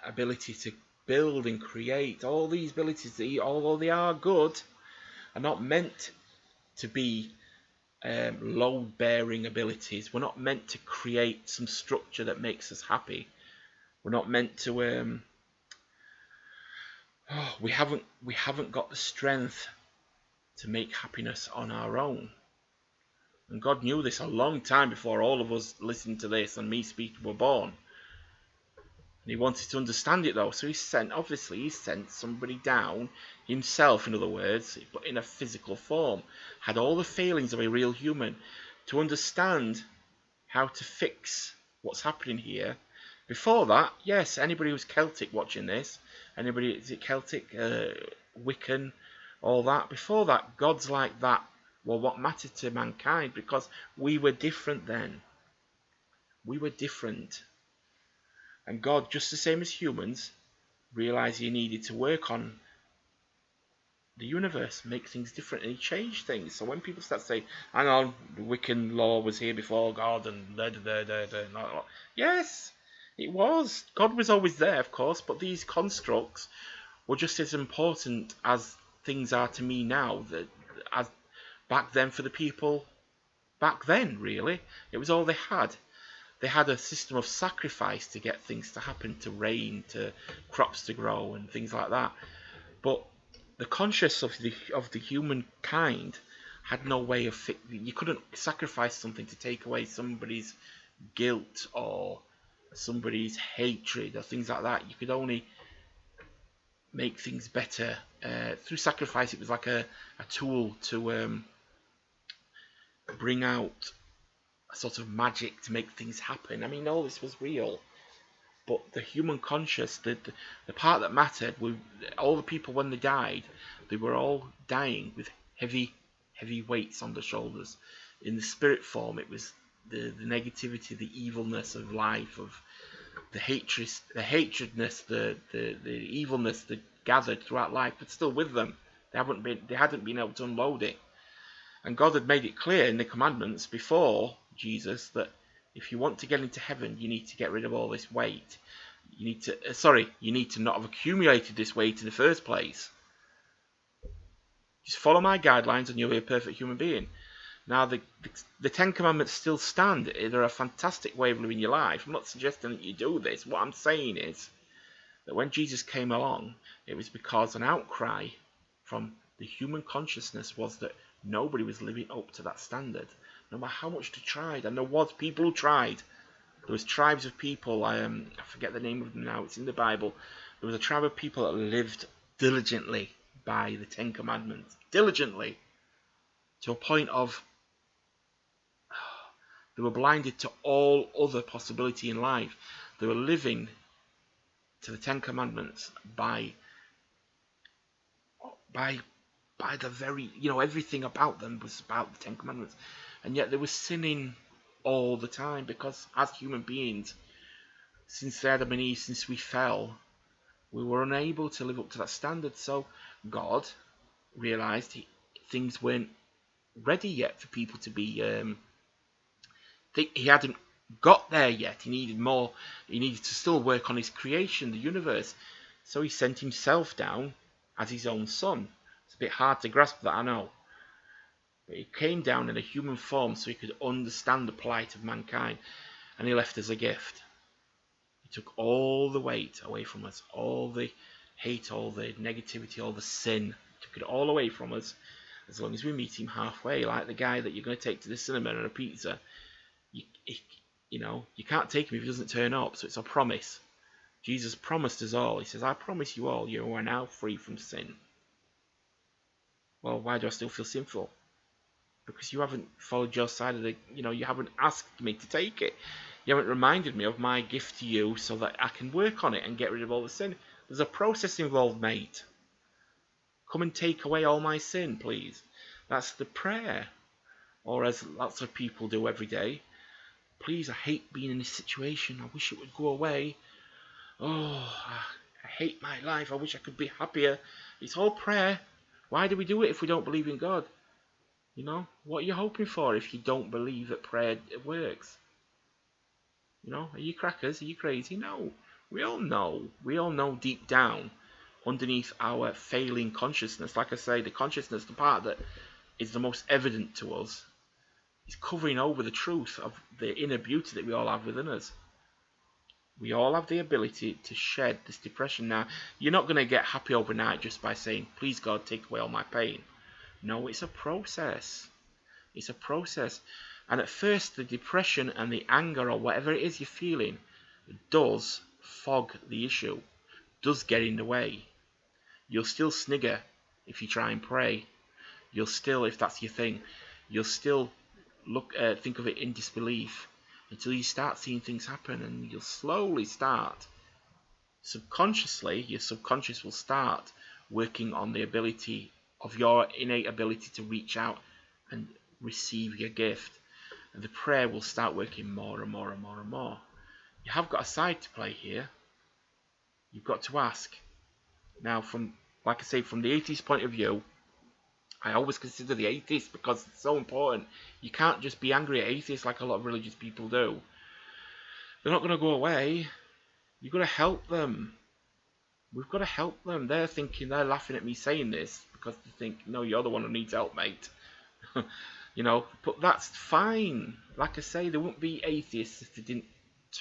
ability to build and create. All these abilities, although they are good, are not meant to be load-bearing abilities. We're not meant to create some structure that makes us happy. We're not meant to. We haven't got the strength to make happiness on our own. And God knew this a long time before all of us listened to this and me speaking were born. And he wanted to understand it though, so he sent somebody down, himself in other words, but in a physical form, had all the failings of a real human, to understand how to fix what's happening here. Before that, yes, anybody who's Celtic watching this, anybody, is it Celtic, Wiccan, all that, before that, gods like that were what mattered to mankind, because we were different then. We were different. And God, just the same as humans, realised he needed to work on the universe, make things different, and he changed things. So when people start saying, hang on, the Wiccan law was here before God, and yes, it was. God was always there, of course, but these constructs were just as important as things are to me now, as back then for the people back then, really. It was all they had. They had a system of sacrifice to get things to happen, to rain, to crops to grow, and things like that. But the conscience of the humankind had no way of you couldn't sacrifice something to take away somebody's guilt or somebody's hatred or things like that. You could only make things better through sacrifice. It was like a tool to bring out a sort of magic to make things happen. I mean, all this was real, but the human conscious, the part that mattered, all the people when they died, they were all dying with heavy weights on their shoulders. In the spirit form, it was the negativity, the evilness of life, of the hatredness, the evilness that gathered throughout life, but still with them. They hadn't been able to unload it. And God had made it clear in the commandments before Jesus that if you want to get into heaven, you need to get rid of all this weight. You need to not have accumulated this weight in the first place. Just follow my guidelines and you'll be a perfect human being. Now, the Ten Commandments still stand. They're a fantastic way of living your life. I'm not suggesting that you do this. What I'm saying is that when Jesus came along, it was because an outcry from the human consciousness was that nobody was living up to that standard, no matter how much they tried. And there was people who tried. There was tribes of people, I forget the name of them now, it's in the Bible. There was a tribe of people that lived diligently by the Ten Commandments. Diligently. To a point of they were blinded to all other possibility in life. They were living to the Ten Commandments by the very, everything about them was about the Ten Commandments. And yet they were sinning all the time, because as human beings, since Adam and Eve, since we fell, we were unable to live up to that standard. So God realised things weren't ready yet for people to be... he hadn't got there yet. He needed more. He needed to still work on his creation, the universe. So he sent himself down as his own son. It's a bit hard to grasp that, I know. But he came down in a human form so he could understand the plight of mankind. And he left as a gift. He took all the weight away from us. All the hate, all the negativity, all the sin. He took it all away from us. As long as we meet him halfway. Like the guy that you're going to take to the cinema and a pizza. You can't take him if he doesn't turn up. So it's a promise. Jesus promised us all. He says, I promise you all, you are now free from sin. Well, why do I still feel sinful? Because you haven't followed your side of you haven't asked me to take it. You haven't reminded me of my gift to you so that I can work on it and get rid of all the sin. There's a process involved, mate. Come and take away all my sin, please. That's the prayer. Or as lots of people do every day. Please, I hate being in this situation. I wish it would go away. Oh, I hate my life. I wish I could be happier. It's all prayer. Why do we do it if we don't believe in God? What are you hoping for if you don't believe that prayer works? Are you crackers? Are you crazy? No. We all know. We all know deep down, underneath our failing consciousness, like I say, the consciousness, the part that is the most evident to us, is covering over the truth of the inner beauty that we all have within us. We all have the ability to shed this depression. Now, you're not going to get happy overnight just by saying, please God, take away all my pain. No, it's a process. It's a process. And at first, the depression and the anger or whatever it is you're feeling does fog the issue, does get in the way. You'll still snigger if you try and pray. You'll still, if that's your thing, you'll still think of it in disbelief until you start seeing things happen, and you'll slowly start. Subconsciously, your subconscious will start working on the ability of your innate ability to reach out and receive your gift. And the prayer will start working more and more and more and more. You have got a side to play here. You've got to ask. Now, like I say, from the atheist point of view, I always consider the atheist because it's so important. You can't just be angry at atheists like a lot of religious people do. They're not going to go away. You've got to help them. We've got to help them. They're laughing at me saying this because they think, no, you're the one who needs help, mate. But that's fine. Like I say, there wouldn't be atheists if they didn't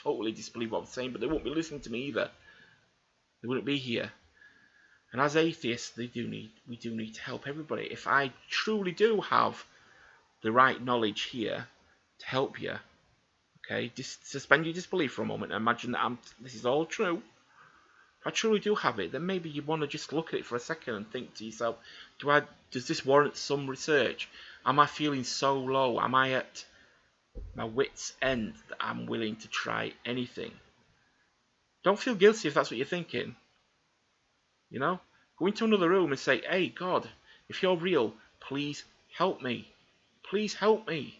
totally disbelieve what I'm saying, but they wouldn't be listening to me either. They wouldn't be here. And as atheists, we do need to help everybody. If I truly do have the right knowledge here to help you, okay, just suspend your disbelief for a moment and imagine that this is all true. If I truly do have it, then maybe you want to just look at it for a second and think to yourself, does this warrant some research? Am I feeling so low? Am I at my wit's end that I'm willing to try anything? Don't feel guilty if that's what you're thinking. Go into another room and say, hey, God, if you're real, please help me. Please help me.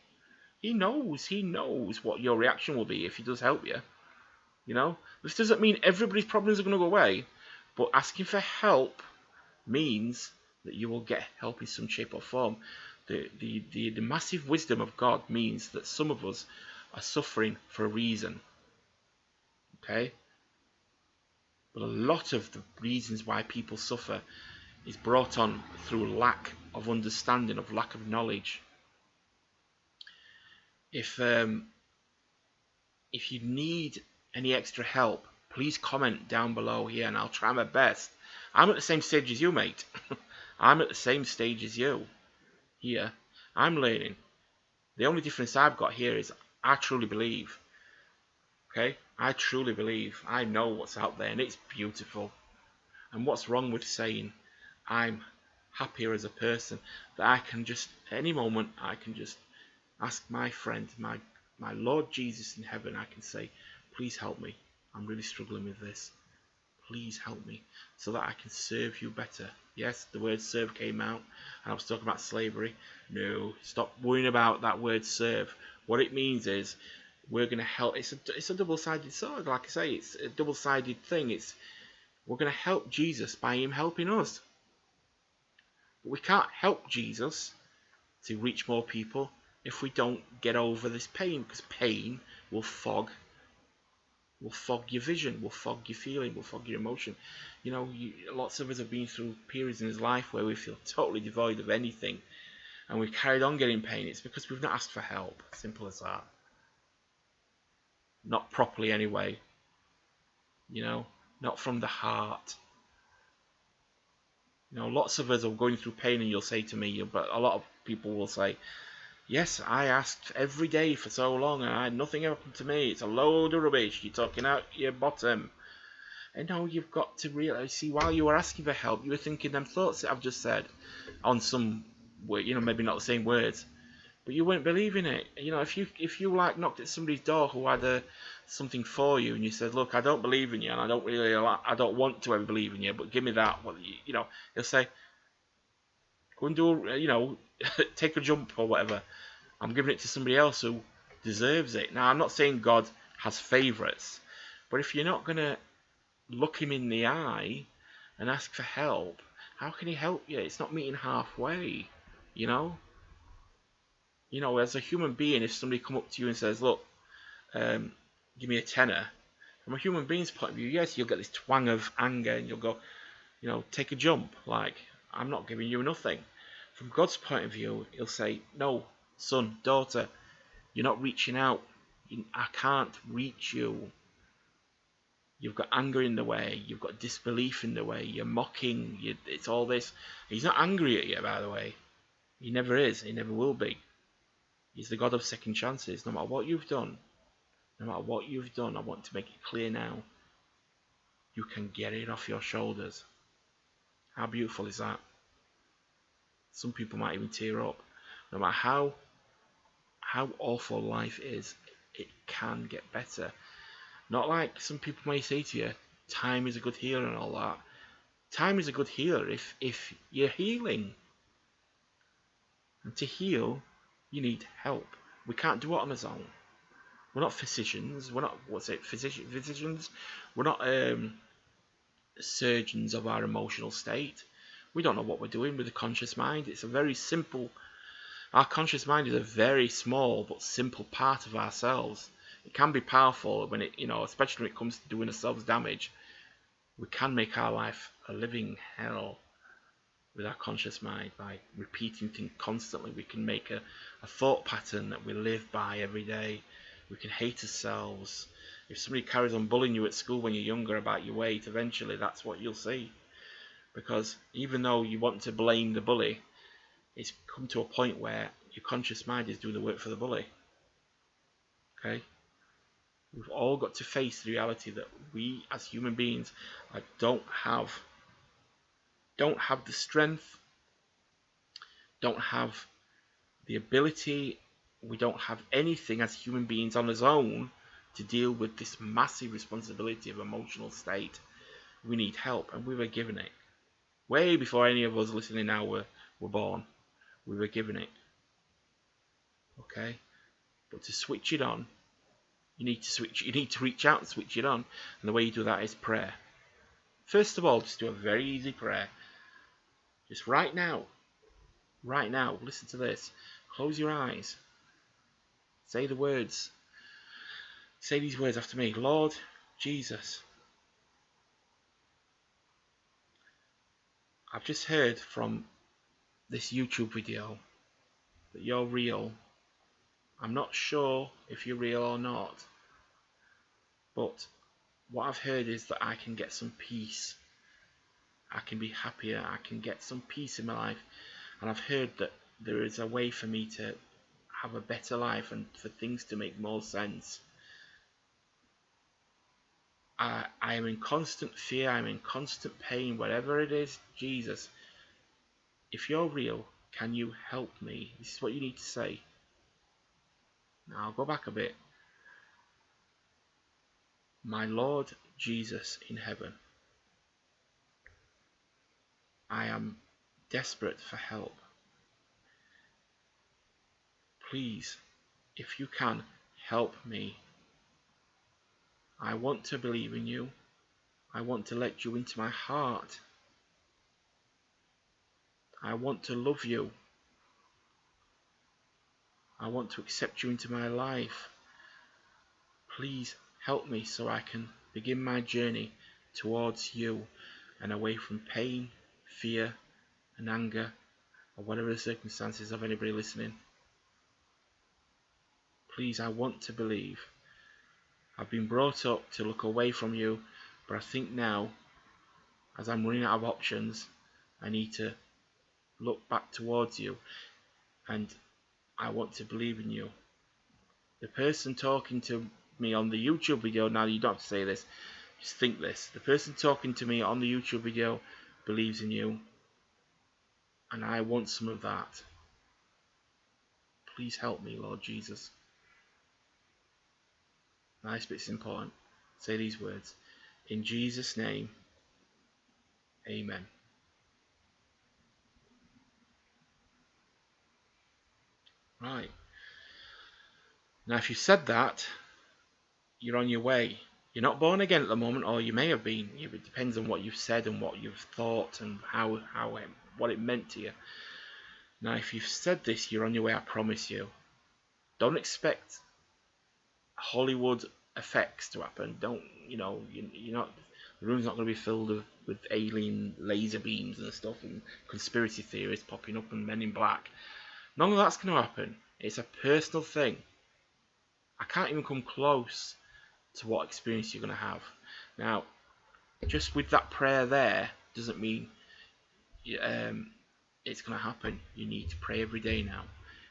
He knows what your reaction will be if he does help you. This doesn't mean everybody's problems are going to go away, but asking for help means that you will get help in some shape or form. The massive wisdom of God means that some of us are suffering for a reason. Okay? But a lot of the reasons why people suffer is brought on through lack of understanding, of lack of knowledge. If you need any extra help, please comment down below here and I'll try my best. I'm at the same stage as you, mate. I'm at the same stage as you here. I'm learning. The only difference I've got here is I truly believe. Okay? I truly believe. I know what's out there and it's beautiful. And what's wrong with saying I'm happier as a person that I can just, at any moment, I can just ask my friend, my Lord Jesus in heaven, I can say, please help me. I'm really struggling with this. Please help me so that I can serve you better. Yes, the word serve came out and I was talking about slavery. No, stop worrying about that word serve. What it means is we're going to help. It's a double-sided sword. Like I say, it's a double-sided thing. We're going to help Jesus by him helping us. But we can't help Jesus to reach more people if we don't get over this pain, because pain will fog your vision, will fog your feeling, will fog your emotion. Lots of us have been through periods in his life where we feel totally devoid of anything, and we've carried on getting pain. It's because we've not asked for help. Simple as that. Not properly anyway. Not from the heart. Lots of us are going through pain, and you'll say to me, but a lot of people will say, yes, I asked every day for so long and I had nothing happened to me. It's a load of rubbish. You're talking out your bottom. And now you've got to realize, see, while you were asking for help, you were thinking them thoughts that I've just said on some, maybe not the same words, but you weren't believing it. If you like knocked at somebody's door who had something for you, and you said, look, I don't believe in you, and I don't want to ever believe in you, but give me that. He'll say, go and do, take a jump or whatever. I'm giving it to somebody else who deserves it. Now, I'm not saying God has favourites, but if you're not going to look him in the eye and ask for help, how can he help you? It's not meeting halfway, as a human being, if somebody come up to you and says, look, give me a tenner, from a human being's point of view, yes, you'll get this twang of anger and you'll go, take a jump, like, I'm not giving you nothing. From God's point of view, he'll say, no, son, daughter, you're not reaching out. I can't reach you. You've got anger in the way. You've got disbelief in the way. You're mocking. It's all this. He's not angry at you, by the way. He never is. He never will be. He's the God of second chances. No matter what you've done, no matter what you've done, I want to make it clear now, you can get it off your shoulders. How beautiful is that? Some people might even tear up. No matter how awful life is, it can get better. Not like some people may say to you, time is a good healer and all that. Time is a good healer if you're healing. And to heal, you need help. We can't do it on our own. We're not physicians. We're not physicians. We're not surgeons of our emotional state. We don't know what we're doing with the conscious mind. It's a very simple. Our conscious mind is a very small but simple part of ourselves. It can be powerful when it, especially when it comes to doing ourselves damage. We can make our life a living hell with our conscious mind by repeating things constantly. We can make a thought pattern that we live by every day. We can hate ourselves. If somebody carries on bullying you at school when you're younger about your weight, eventually that's what you'll see. Because even though you want to blame the bully, it's come to a point where your conscious mind is doing the work for the bully. Okay? We've all got to face the reality that we as human beings don't have the strength, don't have the ability, we don't have anything as human beings on our own to deal with this massive responsibility of emotional state. We need help, and we were given it. Way before any of us listening now were born, we were given it. Okay? But to switch it on, you need to reach out and switch it on. And the way you do that is prayer. First of all, just do a very easy prayer. Just right now, listen to this. Close your eyes. Say the words. Say these words after me. Lord Jesus, I've just heard from this YouTube video that you're real. I'm not sure if you're real or not, but what I've heard is that I can get some peace. I can be happier. I can get some peace in my life. And I've heard that there is a way for me to have a better life and for things to make more sense. I am in constant fear. I'm in constant pain. Whatever it is, Jesus, if you're real, can you help me? This is what you need to say. Now I'll go back a bit. My Lord Jesus in heaven, I am desperate for help. Please, if you can, help me. I want to believe in you. I want to let you into my heart. I want to love you. I want to accept you into my life. Please help me so I can begin my journey towards you and away from pain, fear and anger, or whatever the circumstances of anybody listening. Please, I want to believe. I've been brought up to look away from you, but I think now, as I'm running out of options, I need to look back towards you, and I want to believe in you. The person talking to me on the YouTube video, now you don't have to say this, just think this. The person talking to me on the YouTube video believes in you, and I want some of that. Please help me, Lord Jesus. Nice bit's important. Say these words. In Jesus' name, amen. Right. Now if you said that, you're on your way. You're not born again at the moment, or you may have been. It depends on what you've said and what you've thought and what it meant to you. Now if you've said this, you're on your way, I promise you. Don't expect Hollywood effects to happen. You're not. The room's not going to be filled with alien laser beams and stuff and conspiracy theories popping up and men in black. None of that's going to happen. It's a personal thing. I can't even come close to what experience you're going to have. Now, just with that prayer there doesn't mean it's going to happen. You need to pray every day now.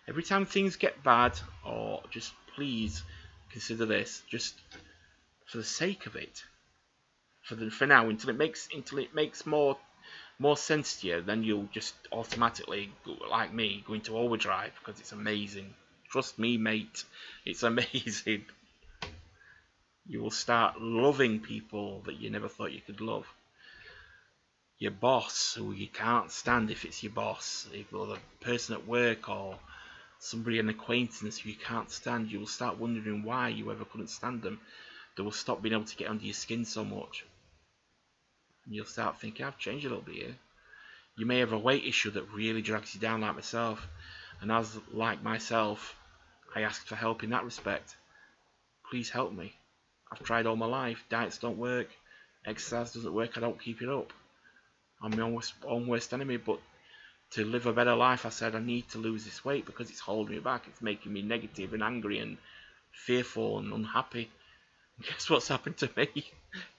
Every time things get bad, or just please consider this, just for the sake of it, for now, until it makes more sense to you, then you'll just automatically, like me, go into overdrive because it's amazing. Trust me, mate, it's amazing. You will start loving people that you never thought you could love. Your boss, who you can't stand if it's your boss, or the person at work, or somebody, an acquaintance who you can't stand, you will start wondering why you ever couldn't stand them. They will stop being able to get under your skin so much. And you'll start thinking, I've changed a little bit here. You may have a weight issue that really drags you down, like myself. And as like myself, I ask for help in that respect. Please help me. I've tried all my life. Diets don't work. Exercise doesn't work. I don't keep it up. I'm my own worst enemy. But to live a better life, I said I need to lose this weight because it's holding me back. It's making me negative and angry and fearful and unhappy. And guess what's happened to me?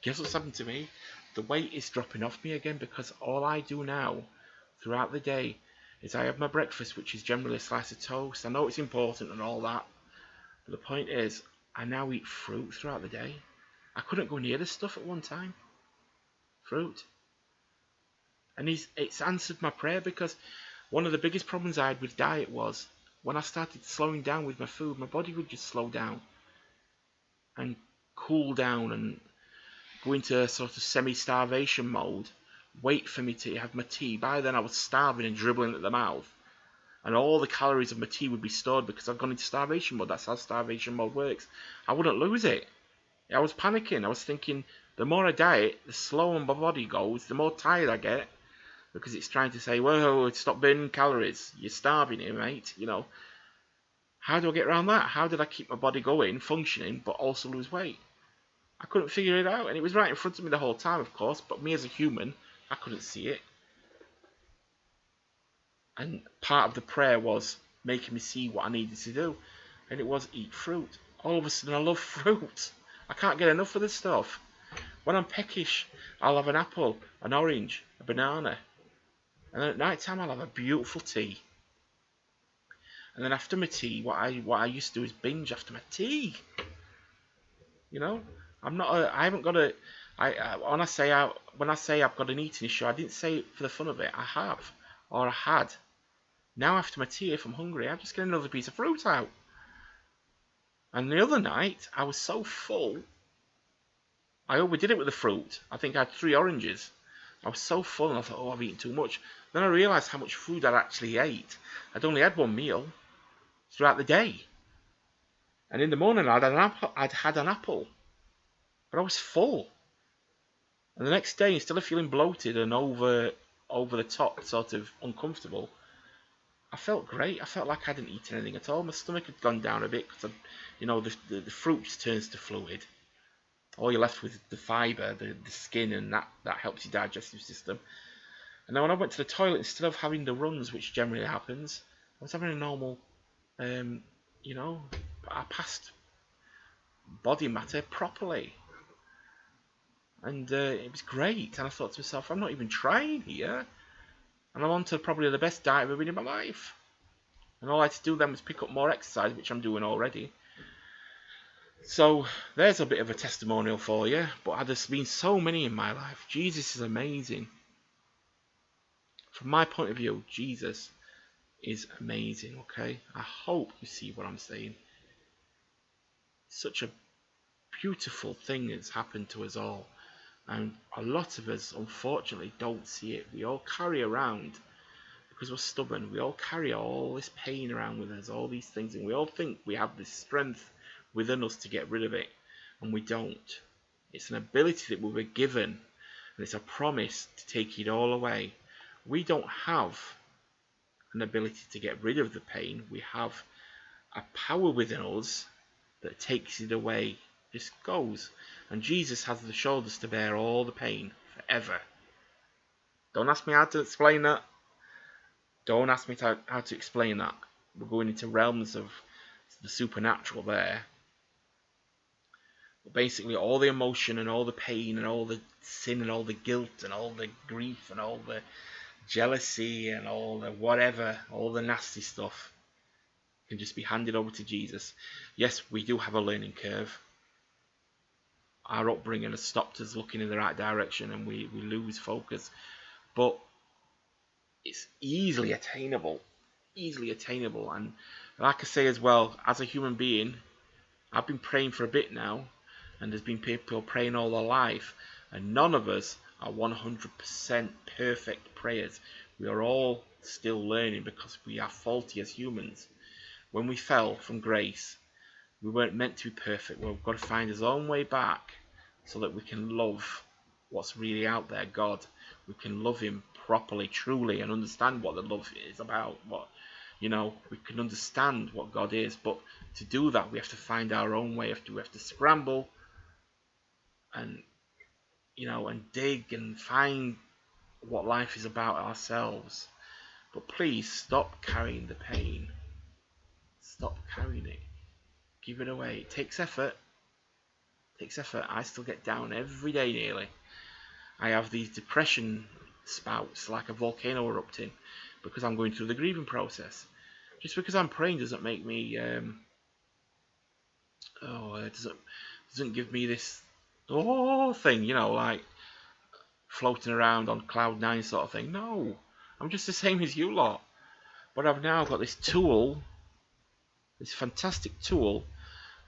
Guess what's happened to me? The weight is dropping off me again because all I do now throughout the day is I have my breakfast, which is generally a slice of toast. I know it's important and all that, but the point is I now eat fruit throughout the day. I couldn't go near this stuff at one time. Fruit. And it's answered my prayer, because one of the biggest problems I had with diet was when I started slowing down with my food, my body would just slow down and cool down and go into a sort of semi-starvation mode, wait for me to have my tea. By then I was starving and dribbling at the mouth, and all the calories of my tea would be stored because I've gone into starvation mode. That's how starvation mode works. I wouldn't lose it. I was panicking. I was thinking, the more I diet, the slower my body goes, the more tired I get, because it's trying to say, whoa, stop burning calories. You're starving here, mate. You know, how do I get around that? How did I keep my body going, functioning, but also lose weight? I couldn't figure it out, and it was right in front of me the whole time, of course, but me as a human, I couldn't see it. And part of the prayer was making me see what I needed to do, and it was eat fruit. All of a sudden, I love fruit. I can't get enough of this stuff. When I'm peckish, I'll have an apple, an orange, a banana, and then at night time I'll have a beautiful tea. And then after my tea, what I used to do is binge after my tea. You know, I haven't got a. When I say I've got an eating issue, I didn't say it for the fun of it. I have, or I had. Now after my tea, if I'm hungry, I just get another piece of fruit out. And the other night, I was so full, I overdid it with the fruit. I think I had 3 oranges. I was so full, and I thought, oh, I've eaten too much. Then I realised how much food I'd actually ate. I'd only had 1 meal throughout the day. And in the morning, I'd had an apple. But I was full. And the next day, instead of feeling bloated and over the top, sort of uncomfortable, I felt great. I felt like I hadn't eaten anything at all. My stomach had gone down a bit because, the fruit just turns to fluid. All you're left with is the fibre, the skin, and that helps your digestive system. And then when I went to the toilet, instead of having the runs, which generally happens, I was having a normal, I passed body matter properly. And it was great. And I thought to myself, I'm not even trying here. And I'm on to probably the best diet I've ever been in my life. And all I had to do then was pick up more exercise, which I'm doing already. So there's a bit of a testimonial for you. But there's been so many in my life. Jesus is amazing. From my point of view, Jesus is amazing, okay? I hope you see what I'm saying. Such a beautiful thing has happened to us all. And a lot of us, unfortunately, don't see it. We all carry around, because we're stubborn, we all carry all this pain around with us, all these things, and we all think we have this strength within us to get rid of it, and we don't. It's an ability that we were given, and it's a promise to take it all away. We don't have an ability to get rid of the pain. We have a power within us that takes it away, just goes. And Jesus has the shoulders to bear all the pain forever. Don't ask me how to explain that. Don't ask me how to explain that. We're going into realms of the supernatural there. But basically, all the emotion and all the pain and all the sin and all the guilt and all the grief and all the jealousy and all the whatever, all the nasty stuff, can just be handed over to Jesus. Yes, we do have a learning curve. Our upbringing has stopped us looking in the right direction, and we lose focus. But it's easily attainable. And like I say as well, as a human being, I've been praying for a bit now, and there's been people praying all their life, and none of us are 100% perfect prayers. We are all still learning because we are faulty as humans. When we fell from grace, we weren't meant to be perfect. We've got to find our own way back so that we can love what's really out there, God. We can love him properly, truly, and understand what the love is about. We can understand what God is, but to do that, we have to find our own way. We have to scramble and dig and find what life is about ourselves. But please stop carrying the pain. Stop carrying it. Give it away. It takes effort. I still get down every day nearly. I have these depression spouts like a volcano erupting because I'm going through the grieving process. Just because I'm praying doesn't make me doesn't give me this thing, like floating around on cloud 9 sort of thing. No, I'm just the same as you lot. But I've now got this tool, this fantastic tool,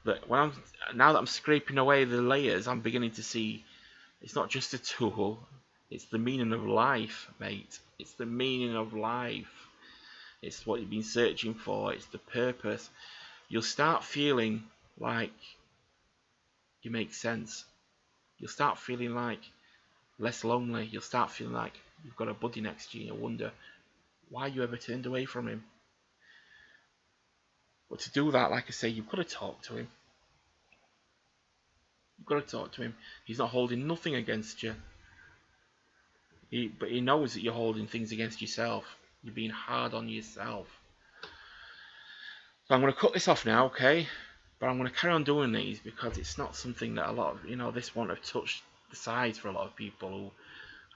that now that I'm scraping away the layers, I'm beginning to see it's not just a tool, it's the meaning of life, mate. It's the meaning of life. It's what you've been searching for. It's the purpose. You'll start feeling like you make sense. You'll start feeling like less lonely. You'll start feeling like you've got a buddy next to you and you wonder why you ever turned away from him. But to do that, like I say, you've got to talk to him. You've got to talk to him. He's not holding nothing against you. But he knows that you're holding things against yourself. You're being hard on yourself. So I'm going to cut this off now, okay? But I'm going to carry on doing these because it's not something that a lot of, this won't have touched the sides for a lot of people who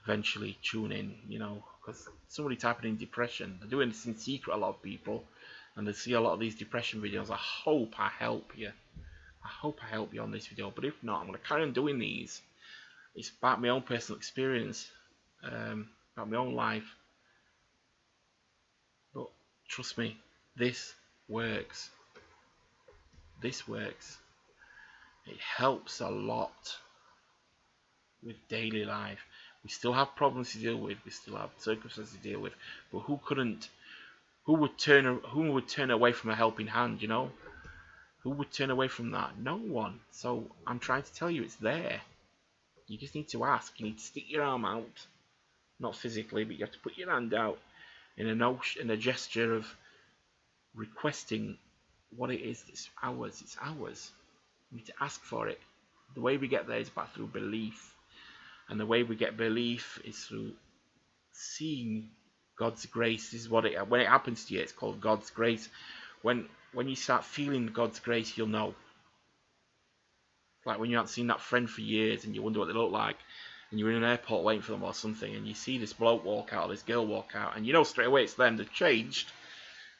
eventually tune in, because somebody typing in depression, they're doing this in secret, a lot of people, and they see a lot of these depression videos. I hope I help you. I hope I help you on this video, but if not, I'm going to carry on doing these. It's about my own personal experience, about my own life. But trust me, this works. This works. It helps a lot with daily life. We still have problems to deal with. We still have circumstances to deal with. But who would turn away from a helping hand? Who would turn away from that? No one. So I'm trying to tell you, it's there. You just need to ask. You need to stick your arm out, not physically, but you have to put your hand out in a gesture of requesting what it is that's ours. It's ours. We need to ask for it. The way we get there is through belief, and the way we get belief is through seeing God's grace. This is when it happens to you, it's called God's grace. When you start feeling God's grace, you'll know. Like when you haven't seen that friend for years and you wonder what they look like, and you're in an airport waiting for them or something, and you see this bloke walk out or this girl walk out, and you know straight away it's them. They've changed,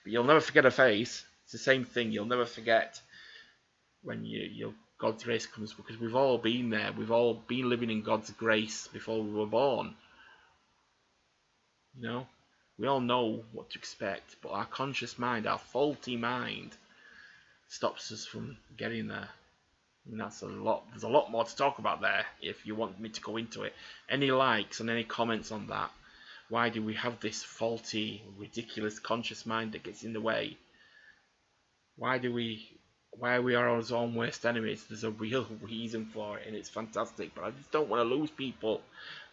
but you'll never forget a face. It's the same thing. You'll never forget when God's grace comes, because we've all been there. We've all been living in God's grace before we were born. We all know what to expect, but our conscious mind, our faulty mind, stops us from getting there. And that's a lot. There's a lot more to talk about there if you want me to go into it. Any likes and any comments on that? Why do we have this faulty, ridiculous conscious mind that gets in the way? Why are we our own worst enemies? There's a real reason for it, and it's fantastic. But I just don't want to lose people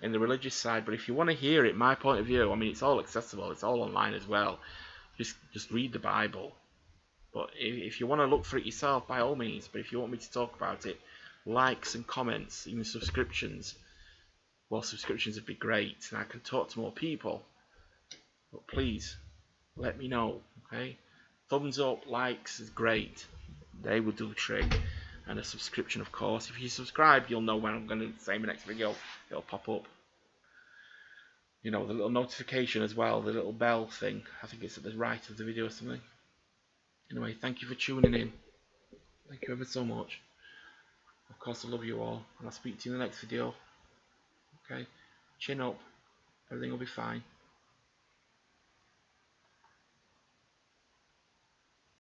in the religious side. But if you want to hear it, my point of view, it's all accessible. It's all online as well. Just read the Bible. But if you want to look for it yourself, by all means. But if you want me to talk about it, likes and comments, even subscriptions. Well, subscriptions would be great, and I can talk to more people. But please, let me know, okay? Thumbs up, likes is great. They will do the trick. And a subscription, of course. If you subscribe, you'll know when I'm going to say my next video. It'll pop up. The little notification as well, the little bell thing. I think it's at the right of the video or something. Anyway, thank you for tuning in. Thank you ever so much. Of course, I love you all, and I'll speak to you in the next video. Okay? Chin up. Everything will be fine.